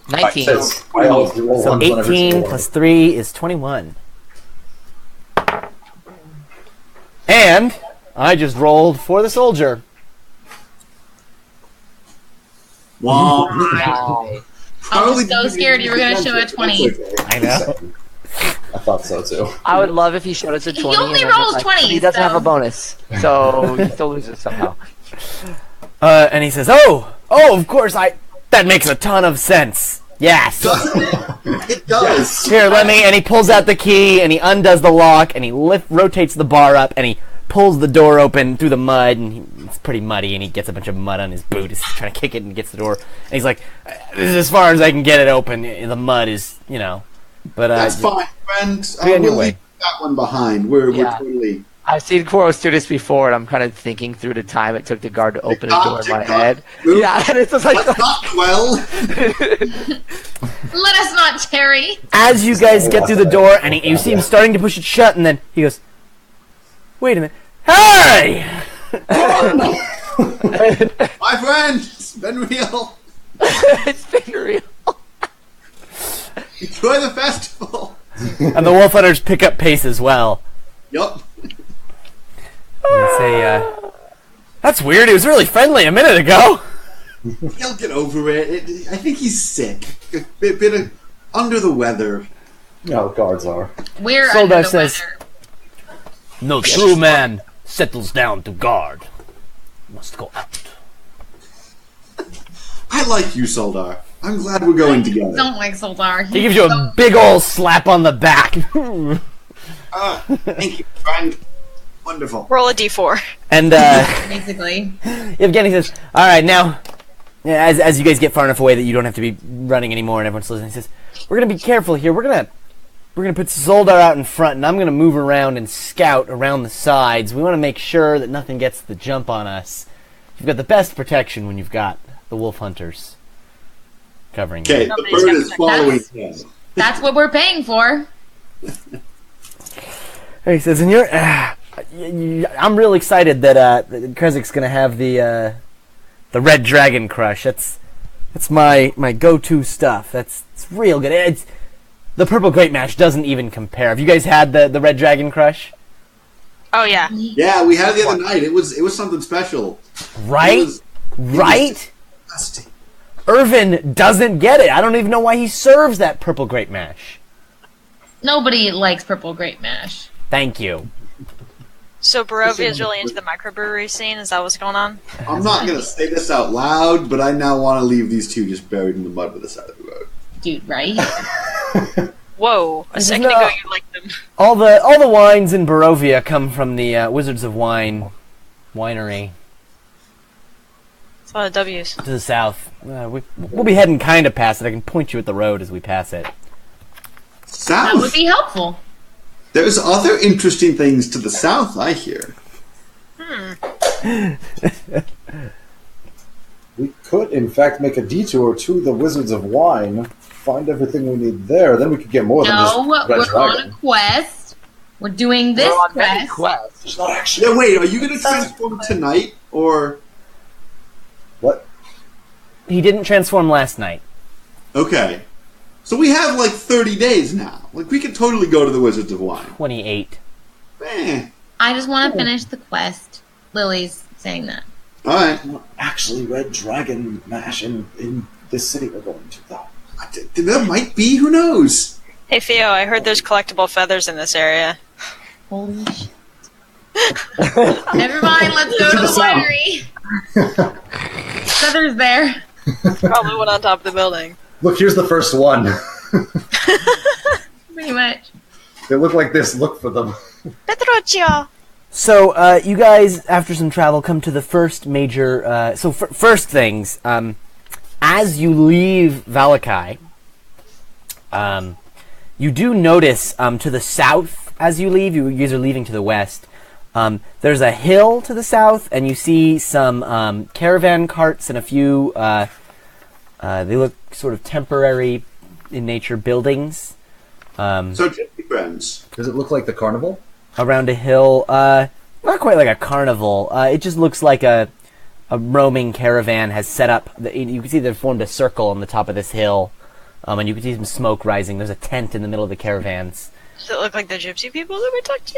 19. I always do roll So ones whenever it's 18 rolled. plus 3 is 21. And I just rolled for the soldier. Wow. Wow. I was so scared you were going to show a 20. I know. I thought so too. I would love if he showed us a 20. only and then rolls it's 20, He doesn't so- have a bonus, so he still loses somehow. And he says, "Oh, of course, that makes a ton of sense. Yes. It does. Here, let me," and he pulls out the key, and he undoes the lock, and he rotates the bar up, and he pulls the door open through the mud, and it's pretty muddy, and he gets a bunch of mud on his boot. He's trying to kick it and gets the door. And he's like, "This is as far as I can get it open. The mud is, But That's fine, friend. Be on your We'll way. leave that one behind. We're totally. I've seen Koros do this before, and I'm kind of thinking through the time it took the guard to open the door in my head. Move. Yeah, and it's just like Let's not dwell. Let us not tarry. As you guys get through the door, and you see him starting to push it shut, and then he goes, "Wait a minute. Hey!" My friend, it's been real. it's been real. Enjoy the festival. And the wolf hunters pick up pace as well. Yup. And they say, "That's weird. He was really friendly a minute ago." He'll get over it. I think he's sick. A bit of under the weather. No, guards are. We're Soldar under the says- weather. No true man settles down to guard. Must go out. I like you, Soldar. I'm glad we're going together. Don't like Soldar. He gives you a big ol' slap on the back. Thank you, friend. Wonderful. Roll a d4. And basically. Evgeny says, "All right, now, as you guys get far enough away that you don't have to be running anymore, and everyone's listening," he says, "We're gonna be careful here. We're gonna put Zoldar out in front, and I'm gonna move around and scout around the sides. We want to make sure that nothing gets the jump on us. You've got the best protection when you've got the wolf hunters covering you." Okay, the Nobody's bird got is the following best. him. That's what we're paying for. And he says, "And I'm real excited that Krezik's gonna have the Red Dragon Crush. That's my go-to stuff. It's real good. The Purple Great Mash doesn't even compare. Have you guys had the Red Dragon Crush? Oh, yeah. Yeah, we had it the other night. It was something special. Right? It was Right? disgusting. Irvin doesn't get it. I don't even know why he serves that Purple Great Mash. Nobody likes Purple Grape Mash. Thank you. So Barovia is really into the microbrewery scene? Is that what's going on? I'm not going to say this out loud, but I now want to leave these two just buried in the mud by the side of the road. Dude, right? Whoa. A second No. ago you liked them. All the wines in Barovia come from the Wizards of Wine winery It's a lot of W's. to the south. We'll be heading kind of past it. I can point you at the road as we pass it. That would South. be helpful. There's other interesting things to the south, I hear. We could, in fact, make a detour to the Wizards of Wine, find everything we need there. Then we could get more than No, just Red we're Dragon. on a quest. We're doing this We're on many quest. quests. It's not actually. Yeah, wait, are you going to transform tonight, or... What? He didn't transform last night. Okay. So we have, 30 days now. We could totally go to the Wizards of Wine. 28. Eh. I just want to finish the quest. Lily's saying that. Alright. Not actually Red Dragon Mash in this city we're going to, though. There might be, who knows? Hey Theo, I heard there's collectible feathers in this area. Holy shit. Never mind, let's go to the winery. Feather's there. Probably one on top of the building. Look, here's the first one. Pretty much. They look like this. Look for them. Petruccio! So, you guys, after some travel, come to the first major... first things, as you leave Valakai, you do notice to the south, as you leave, you guys are leaving to the west, there's a hill to the south, and you see some caravan carts and a few... they look sort of temporary in nature buildings. So, gypsy friends. Does it look like the carnival? Around a hill, not quite like a carnival. It just looks like a roaming caravan has set up. You can see they've formed a circle on the top of this hill, and you can see some smoke rising. There's a tent in the middle of the caravans. Does it look like the gypsy people that we talked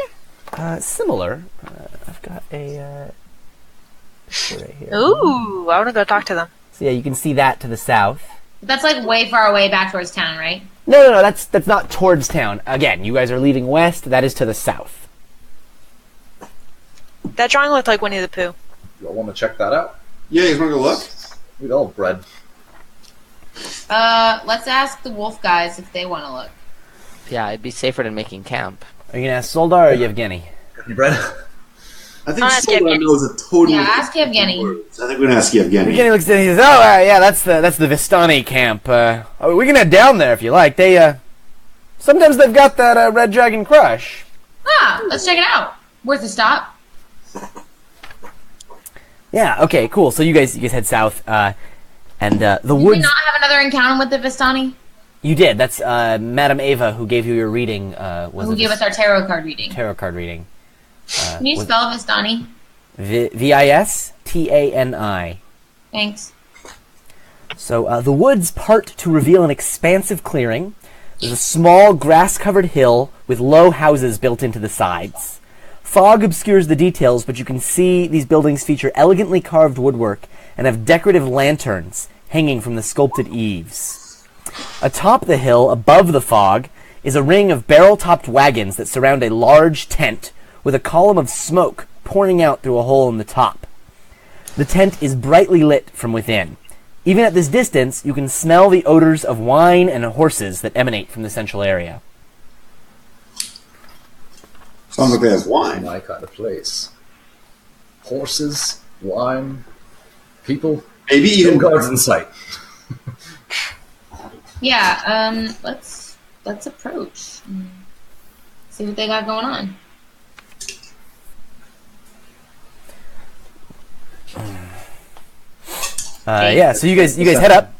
to? Similar. I've got a right here. Ooh, I want to go talk to them. So yeah, you can see that to the south. That's way far away back towards town, right? No, that's not towards town. Again, you guys are leaving west. That is to the south. That drawing looked like Winnie the Pooh. You all want to check that out? Yeah, you want to go look? We'd all bred. Let's ask the wolf guys if they want to look. Yeah, it'd be safer than making camp. Are you gonna ask Soldar or Yevgeny? Got any bread? I think Ask Solar Yevgeny. knows a totally Yeah, ask different Yevgeny. words. I think we're gonna ask Yevgeny. Evgeny looks at it and he says, "Oh, yeah, that's the Vistani camp. We can head down there if you like. They sometimes they've got that Red Dragon Crush." Ah, let's check it out. Worth a stop. Yeah. Okay. Cool. So you guys head south, and the Did we woods. not have another encounter with the Vistani? You did. That's Madame Ava who gave you your reading. Was Who it gave us our tarot card reading? tarot card reading? Can you spell Vistani? Vistani. Thanks. So the woods part to reveal an expansive clearing. There's a small grass-covered hill with low houses built into the sides. Fog obscures the details, but you can see these buildings feature elegantly carved woodwork and have decorative lanterns hanging from the sculpted eaves. Atop the hill, above the fog, is a ring of barrel-topped wagons that surround a large tent with a column of smoke pouring out through a hole in the top. The tent is brightly lit from within. Even at this distance, you can smell the odors of wine and horses that emanate from the central area. Sounds like they have wine. My kind of place. Horses, wine, people, Maybe no even guards in sight. Yeah, let's approach. See what they got going on. Yeah, so you guys head up,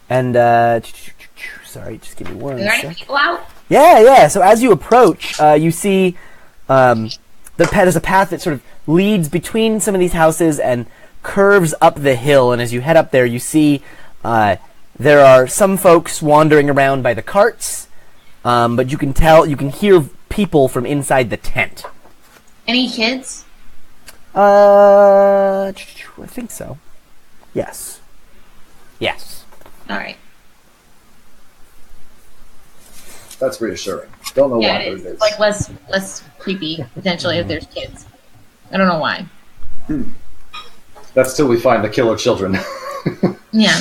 and sorry, just give me one Are there any sec. people out? Yeah. So as you approach, you see there's a path that sort of leads between some of these houses and curves up the hill. And as you head up there, you see there are some folks wandering around by the carts, but you can hear people from inside the tent. Any kids? I think so. Yes. All right. That's reassuring. Don't know Yeah, why, it but is. it It's is. like less creepy potentially if there's kids. I don't know why. That's till we find the killer children. Yeah.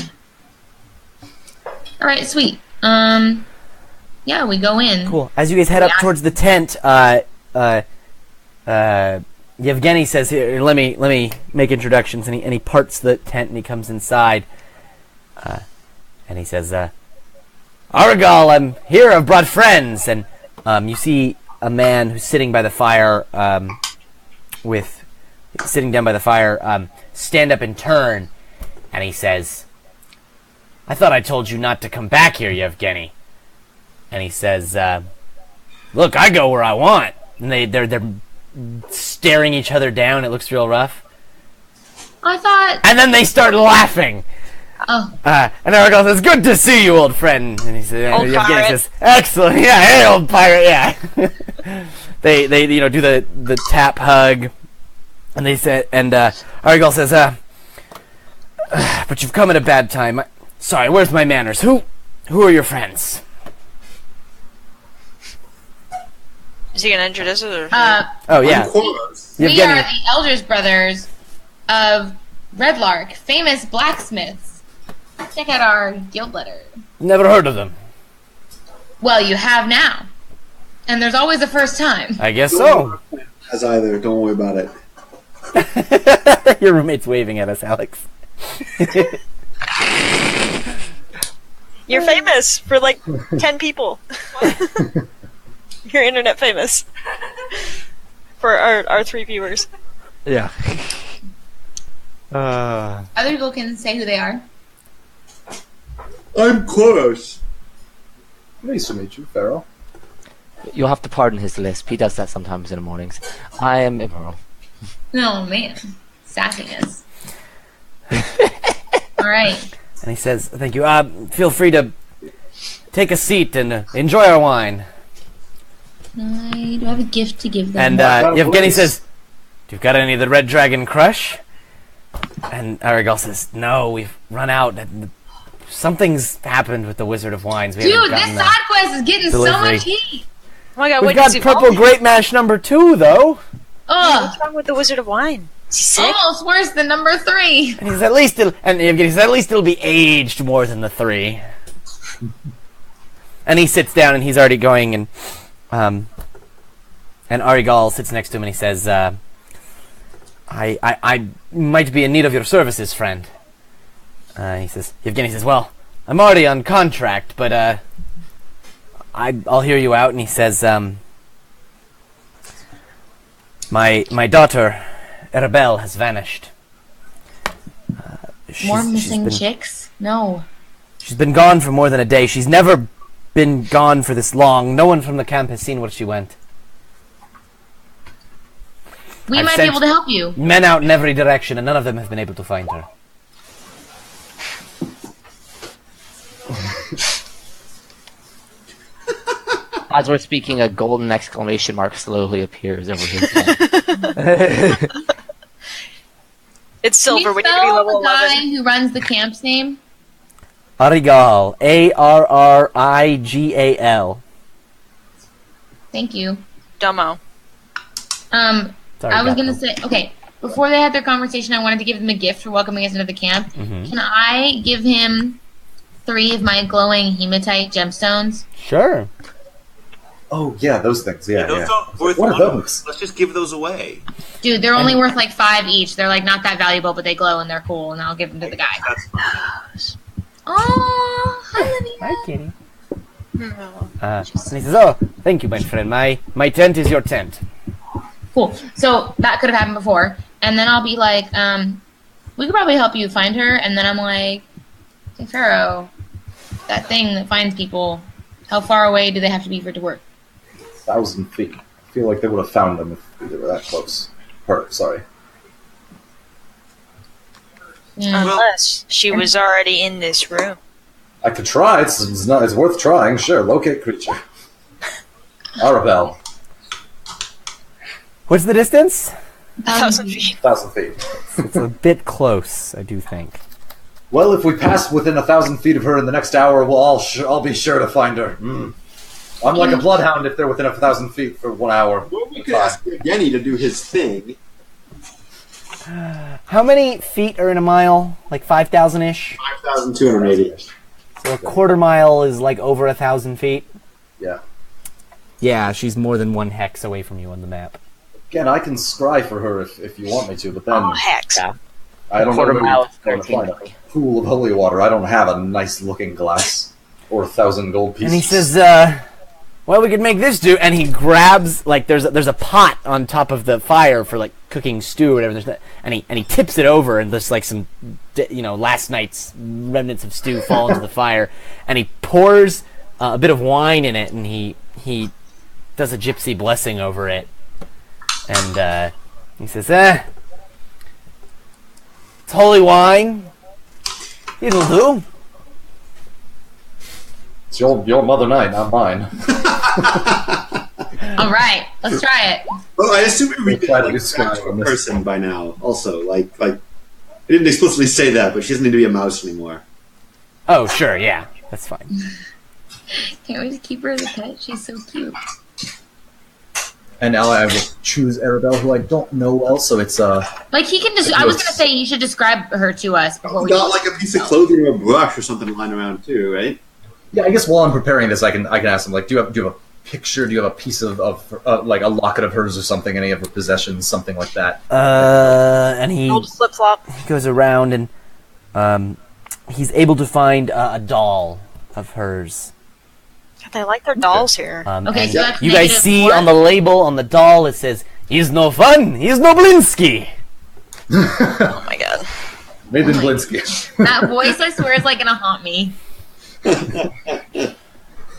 All right, sweet. Yeah, we go in. Cool. As you guys head up Yeah. towards the tent, Yevgeny says, "Here, let me make introductions," and he parts the tent and he comes inside, and he says, "Aragal, I'm here. I've brought friends." And you see a man who's sitting by the fire, stand up and turn, and he says, "I thought I told you not to come back here, Yevgeny." And he says, "Look, I go where I want." And they're staring each other down. It looks real rough. I thought. And then they start laughing. Oh, And Aragal says, "Good to see you, old friend." And he says, Old Yevgeny pirate. says, "Excellent, yeah, hey, old pirate, yeah." they do the tap hug, and they say, and Aragal says, "But you've come at a bad time. Sorry, where's my manners? Who are your friends?" Is he gonna introduce us? Or? Oh yeah, I'm Koros. we Yevgeny. are the Elders brothers of Redlark, famous blacksmiths. Check out our guild letter. Never heard of them. Well, you have now. And there's always a first time. I guess so. As either, don't worry about it. Your roommate's waving at us, Alex. You're famous for like 10 people. You're internet famous for our 3 viewers. Yeah. Other people can say who they are. I'm Koros. Nice to meet you, Pharaoh. You'll have to pardon his lisp. He does that sometimes in the mornings. I am immoral. Oh, man. Sassiness. All right. And he says, "Thank you. Feel free to take a seat and enjoy our wine." I do have a gift to give them. And kind of Yevgeny voice? says, "Do you got any of the Red Dragon Crush?" And Aragal says, "No, we've run out. Something's happened with the Wizard of Wines. We Dude, haven't this gotten side quest is getting so delivery. much heat. Oh my god, We've wait, got is he Purple wrong? Grape Mash number 2, though." Ugh. What's wrong with the Wizard of Wine? Is he sick? Almost worse than number 3. And he says, "At least it'll be aged more than the 3." And he sits down and he's already going, and Arigal sits next to him and he says, I might be in need of your services, friend. Yevgeny says, well, I'm already on contract, but I'll hear you out. And he says, my daughter, Arabelle, has vanished. More missing chicks? No. She's been gone for more than a day. She's never been gone for this long. No one from the camp has seen where she went. We I've might be sent able to help you. men out in every direction, and none of them have been able to find her. As we're speaking, a golden exclamation mark slowly appears over his head. It's Can silver. you We need to be spell level the guy 11. who runs the camp's name? Arigal. Arrigal. Thank you. Dumbo. Sorry, I was gonna Gato. say, okay, before they had their conversation, I wanted to give them a gift for welcoming us into the camp. Mhm. Can I give him 3 of my glowing hematite gemstones? Sure. Oh yeah, those things. Yeah, Those yeah. aren't worth What are money. those? Let's just give those away. Dude, they're only worth like 5 each. They're like not that valuable, but they glow and they're cool, and I'll give them to the guy. That's fine. Oh, hi, Olivia. Hi, kitty. And he says, oh, thank you, my friend. My tent is your tent. Cool. So that could have happened before, and then I'll be like, we could probably help you find her, and then I'm like, hey, Pharaoh, that thing that finds people, how far away do they have to be for it to work? 1,000 feet. I feel like they would have found them if they were that close. Her, sorry. Unless she was already in this room. I could try. It's worth trying. Sure. Locate creature. Arabelle. What's the distance? 1,000 feet. 1,000 feet. It's a bit close, I do think. Well, if we pass within 1,000 feet of her in the next hour, I'll be sure to find her. I'm like a bloodhound if they're within 1,000 feet for 1 hour. Well, we could ask Yevgeny to do his thing. How many feet are in a mile? Like 5,000-ish? 5,280. So a quarter mile is like over 1,000 feet? Yeah. Yeah, she's more than 1 hex away from you on the map. Again, I can scry for her if you want me to, but then Oh, hex. Yeah. I don't Quarter know mile where is you're going to find 13. a pool of holy water. I don't have a nice looking glass or 1,000 gold pieces. And he says, well, we could make this do. And he grabs, like, there's a pot on top of the fire for, like, cooking stew or whatever. And he tips it over, and there's, like, some, last night's remnants of stew fall into the fire. And he pours a bit of wine in it, and he does a gypsy blessing over it. And he says, it's holy wine. It'll do. It's your mother night, not mine. All right, let's try it. Well, I assume we We'll could try to like, describe back to a this. person by now. Also, like, I didn't explicitly say that, but she doesn't need to be a mouse anymore. Oh, sure, yeah. That's fine. Can't we just keep her as a pet? She's so cute. And now I will choose Arabelle, who I don't know well, so it's Like he can just. I was gonna say you should describe her to us before You we. got like a piece of clothing or a brush or something lying around too, right? yeah. I guess while I'm preparing this, I can ask them like, do you have a picture? Do you have a piece of like a locket of hers or something? Any of her possessions, something like that? And he Old flip flop. goes around and he's able to find a doll of hers. They like their dolls here. Okay, And so that's you guys negative see 4? on the label on the doll it says, "He's no fun. He's no Blinsky." Oh my god. Made in Blinsky. That voice, I swear, is like gonna haunt me. All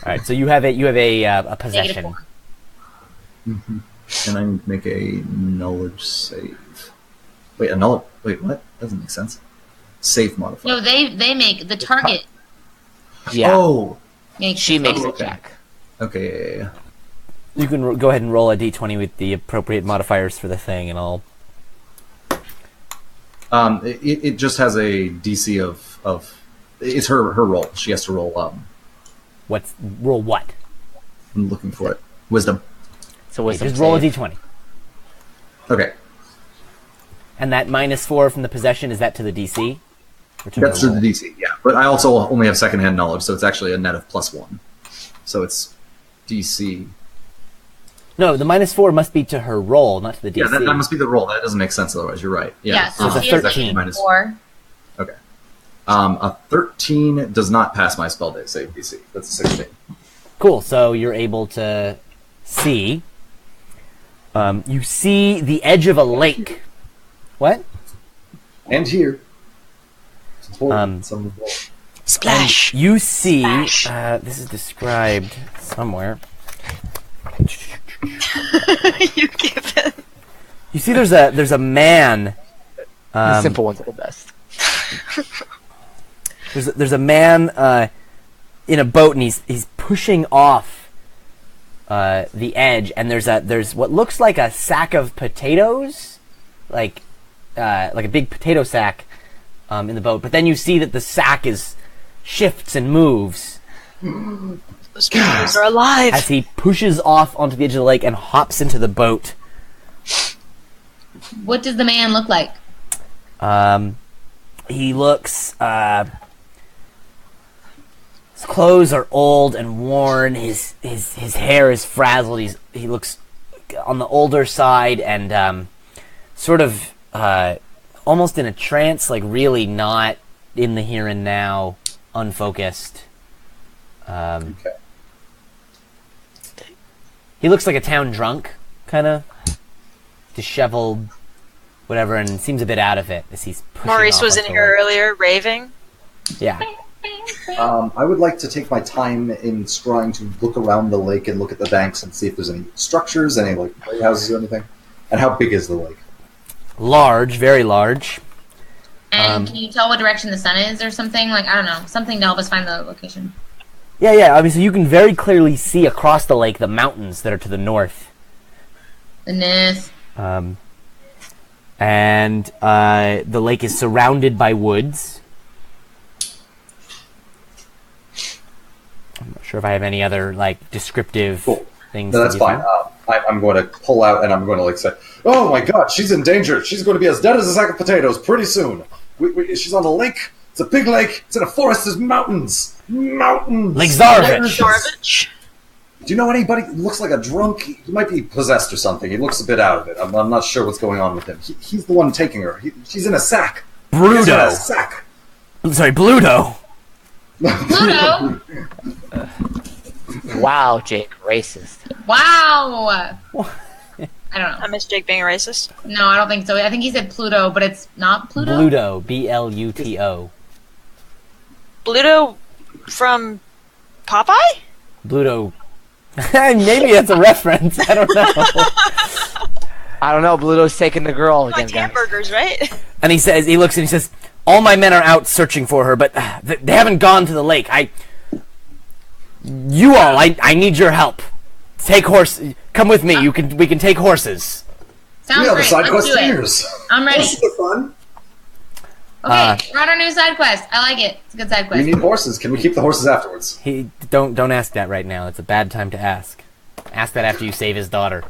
right, so you have a possession. -4. Can I make a knowledge save? Wait, a knowledge? Wait, what? Doesn't make sense. Save modifier. No, they make the target. Yeah. Oh. Makes She makes Oh, it okay. check. Okay. Yeah. You can go ahead and roll a d20 with the appropriate modifiers for the thing, and I'll. It just has a DC of it's her roll. She has to roll. Roll what? I'm looking for it. Wisdom. So wisdom Just roll a save. d20. Okay. And that -4 from the possession, is that to the DC? Or to That's the to the roll? DC, yeah. But I also only have secondhand knowledge, so it's actually a net of +1. So it's DC No, the -4 must be to her roll, not to the DC. Yeah, that must be the roll. That doesn't make sense otherwise. You're right. Yeah, so it's a she is 13. minus 4. Okay. A 13 does not pass my spell save DC. That's a 16. Cool. So you're able to see. You see the edge of a lake. What? And here. It's important. Splash. And you see. Splash. This is described somewhere. You give it. You see, there's a man. The simple ones are the best. There's a man in a boat, and he's pushing off the edge, and there's what looks like a sack of potatoes, like a big potato sack in the boat. But then you see that the sack shifts and moves Those potatoes are alive. as he pushes off onto the edge of the lake and hops into the boat. What does the man look like? He looks. His clothes are old and worn. His hair is frazzled. He looks on the older side and sort of almost in a trance, like really not in the here and now, unfocused. Okay. He looks like a town drunk, kind of disheveled, whatever, and seems a bit out of it as he's pushing Maurice off was in onto here the lake. earlier raving. Yeah. I would like to take my time in trying to look around the lake and look at the banks and see if there's any structures, any like lighthouses or anything. And how big is the lake? Large, very large. And can you tell what direction the sun is or something? Like, I don't know. Something to help us find the location. Yeah. I mean, so you can very clearly see across the lake the mountains that are to the north. The north. And the lake is surrounded by woods. I'm not sure if I have any other like descriptive things. No, to that's give fine. you. I'm going to pull out and I'm going to like say, "Oh my God, she's in danger. She's going to be as dead as a sack of potatoes pretty soon. She's on a lake. It's a big lake. It's in a forest. There's mountains. Lake Zarovich. Zarovich. Do you know anybody who looks like a drunk? He might be possessed or something. He looks a bit out of it. I'm not sure what's going on with him. He's the one taking her. She's in a sack. He's in a Bruto. sack. I'm sorry, Bluto. Pluto! Wow, Jake, racist. Wow! I don't know. I miss Jake being a racist. No, I don't think so. I think he said Pluto, but it's not Pluto? Bluto. Bluto. Bluto from Popeye? Bluto. Maybe that's a reference. I don't know. I don't know. Bluto's taking the girl again, Like guys. hamburgers, right? And he looks and he says, "All my men are out searching for her, but they haven't gone to the lake. I need your help. Come with me. We can take horses." Sounds We are the great. side Let's do it. questeers. I'm ready. This is fun. Okay, we're on our new side quest. I like it. It's a good side We quest. need horses. Can we keep the horses afterwards? Don't ask that right now. It's a bad time to ask. Ask that after you save his daughter.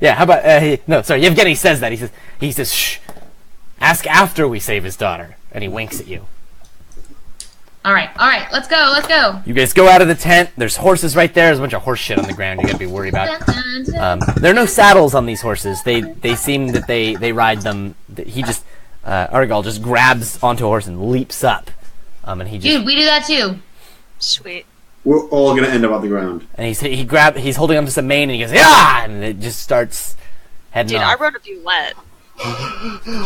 Yeah, how about no, sorry, Yevgeny says that. He says shh. Ask after we save his daughter. And he winks at you. Alright, let's go. You guys go out of the tent. There's horses right there. There's a bunch of horse shit on the ground you gotta be worried about. Dun, dun, dun. There are no saddles on these horses. They seem that they ride them. He just Argal just grabs onto a horse and leaps up, and he just Dude, we do that too. Sweet. We're all gonna end up on the ground. and he's holding onto some mane and he goes yeah, and it just starts heading Dude, I off. wrote a Bulette.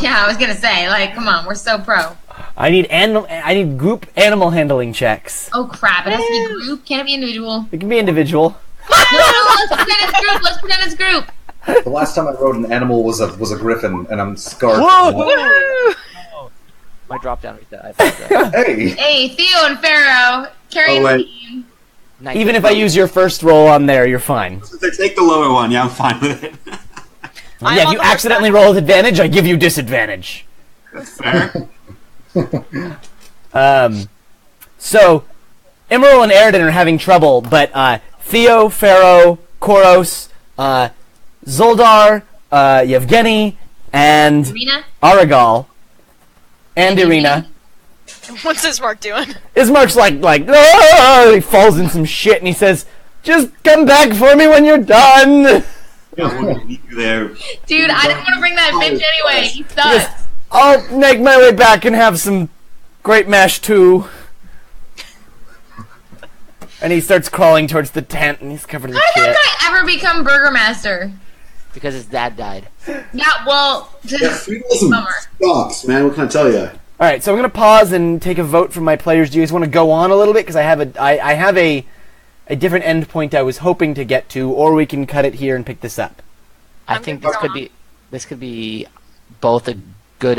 Yeah, I was gonna say, like, come on, we're so pro. I need group animal handling checks. Oh crap, it has to be group, can't it be individual? It can be individual. No, let's pretend it's group. The last time I rode an animal was a griffin, and I'm scarred. Woo! My drop down right there. I thought that. Hey, Hey, Theo and Pharaoh, carry Oh, the wait. team. Nice. Even if I use your first roll on there, you're fine. So take the lower one. Yeah, I'm fine with it. I'm Yeah, if on you the horse accidentally roll with advantage, I give you disadvantage. Fair. So, Emerald and Aridin are having trouble, but Theo, Pharaoh, Koros, Zoldar, Yevgeny, and Rena? Aragal, and Irina. What's this Mark doing? Ismark's like, "Ah!" He falls in some shit, and he says, Just come back for me when you're done. Yeah, we'll meet you there. Dude, I didn't want to bring that bitch anyway. He sucks. I'll make my way back and have some great mash too. And he starts crawling towards the tent, and he's covered in How did shit. that guy ever become Burgermaster? Because his dad died. Yeah, well, Yeah, feudalism bummer. sucks, man. What can I tell you? All right, so I'm gonna pause and take a vote from my players. Do you guys want to go on a little bit? Because I have a different endpoint I was hoping to get to, or we can cut it here and pick this up. I think this could be both a good.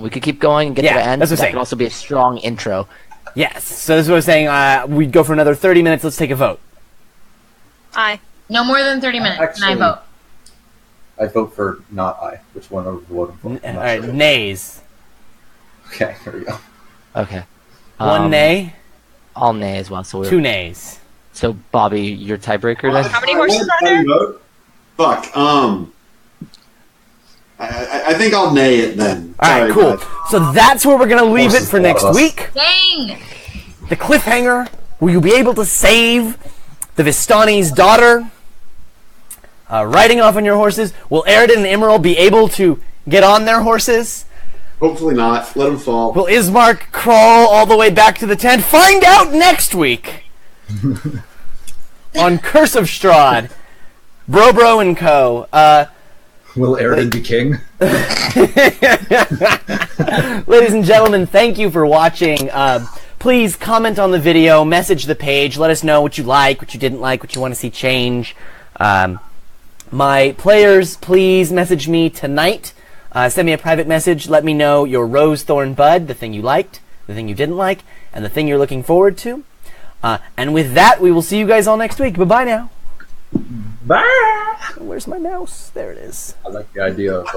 We could keep going and get to the end. That's what I'm That saying. could also be a strong intro. Yes. So this is what I was saying. We'd go for another 30 minutes. Let's take a vote. Aye. No more than 30 minutes, Actually- and I vote. I vote for not I. Which one are we voting for? I'm All not right, sure. nays. Okay, here we go. Okay. One nay, All nay as well. So two nays. So Bobby, your tiebreaker then. How many horses are there? Fuck. I think I'll nay it then. All right, Sorry, cool. guys. So that's where we're gonna leave it Horses, for a lot next of us. week. Dang! The cliffhanger. Will you be able to save the Vistani's daughter? Riding off on your horses. Will Aridin and Emerald be able to get on their horses? Hopefully not. Let him fall. Will Ismark crawl all the way back to the tent? Find out next week on Curse of Strahd, Bro and Co. Will Aridin be king? Ladies and gentlemen, thank you for watching. Please comment on the video, message the page, let us know what you like, what you didn't like, what you want to see change. My players, please message me tonight. Send me a private message. Let me know your Rose Thorn Bud, the thing you liked, the thing you didn't like, and the thing you're looking forward to. And with that, we will see you guys all next week. Bye-bye now. Bye! Where's my mouse? There it is. I like the idea of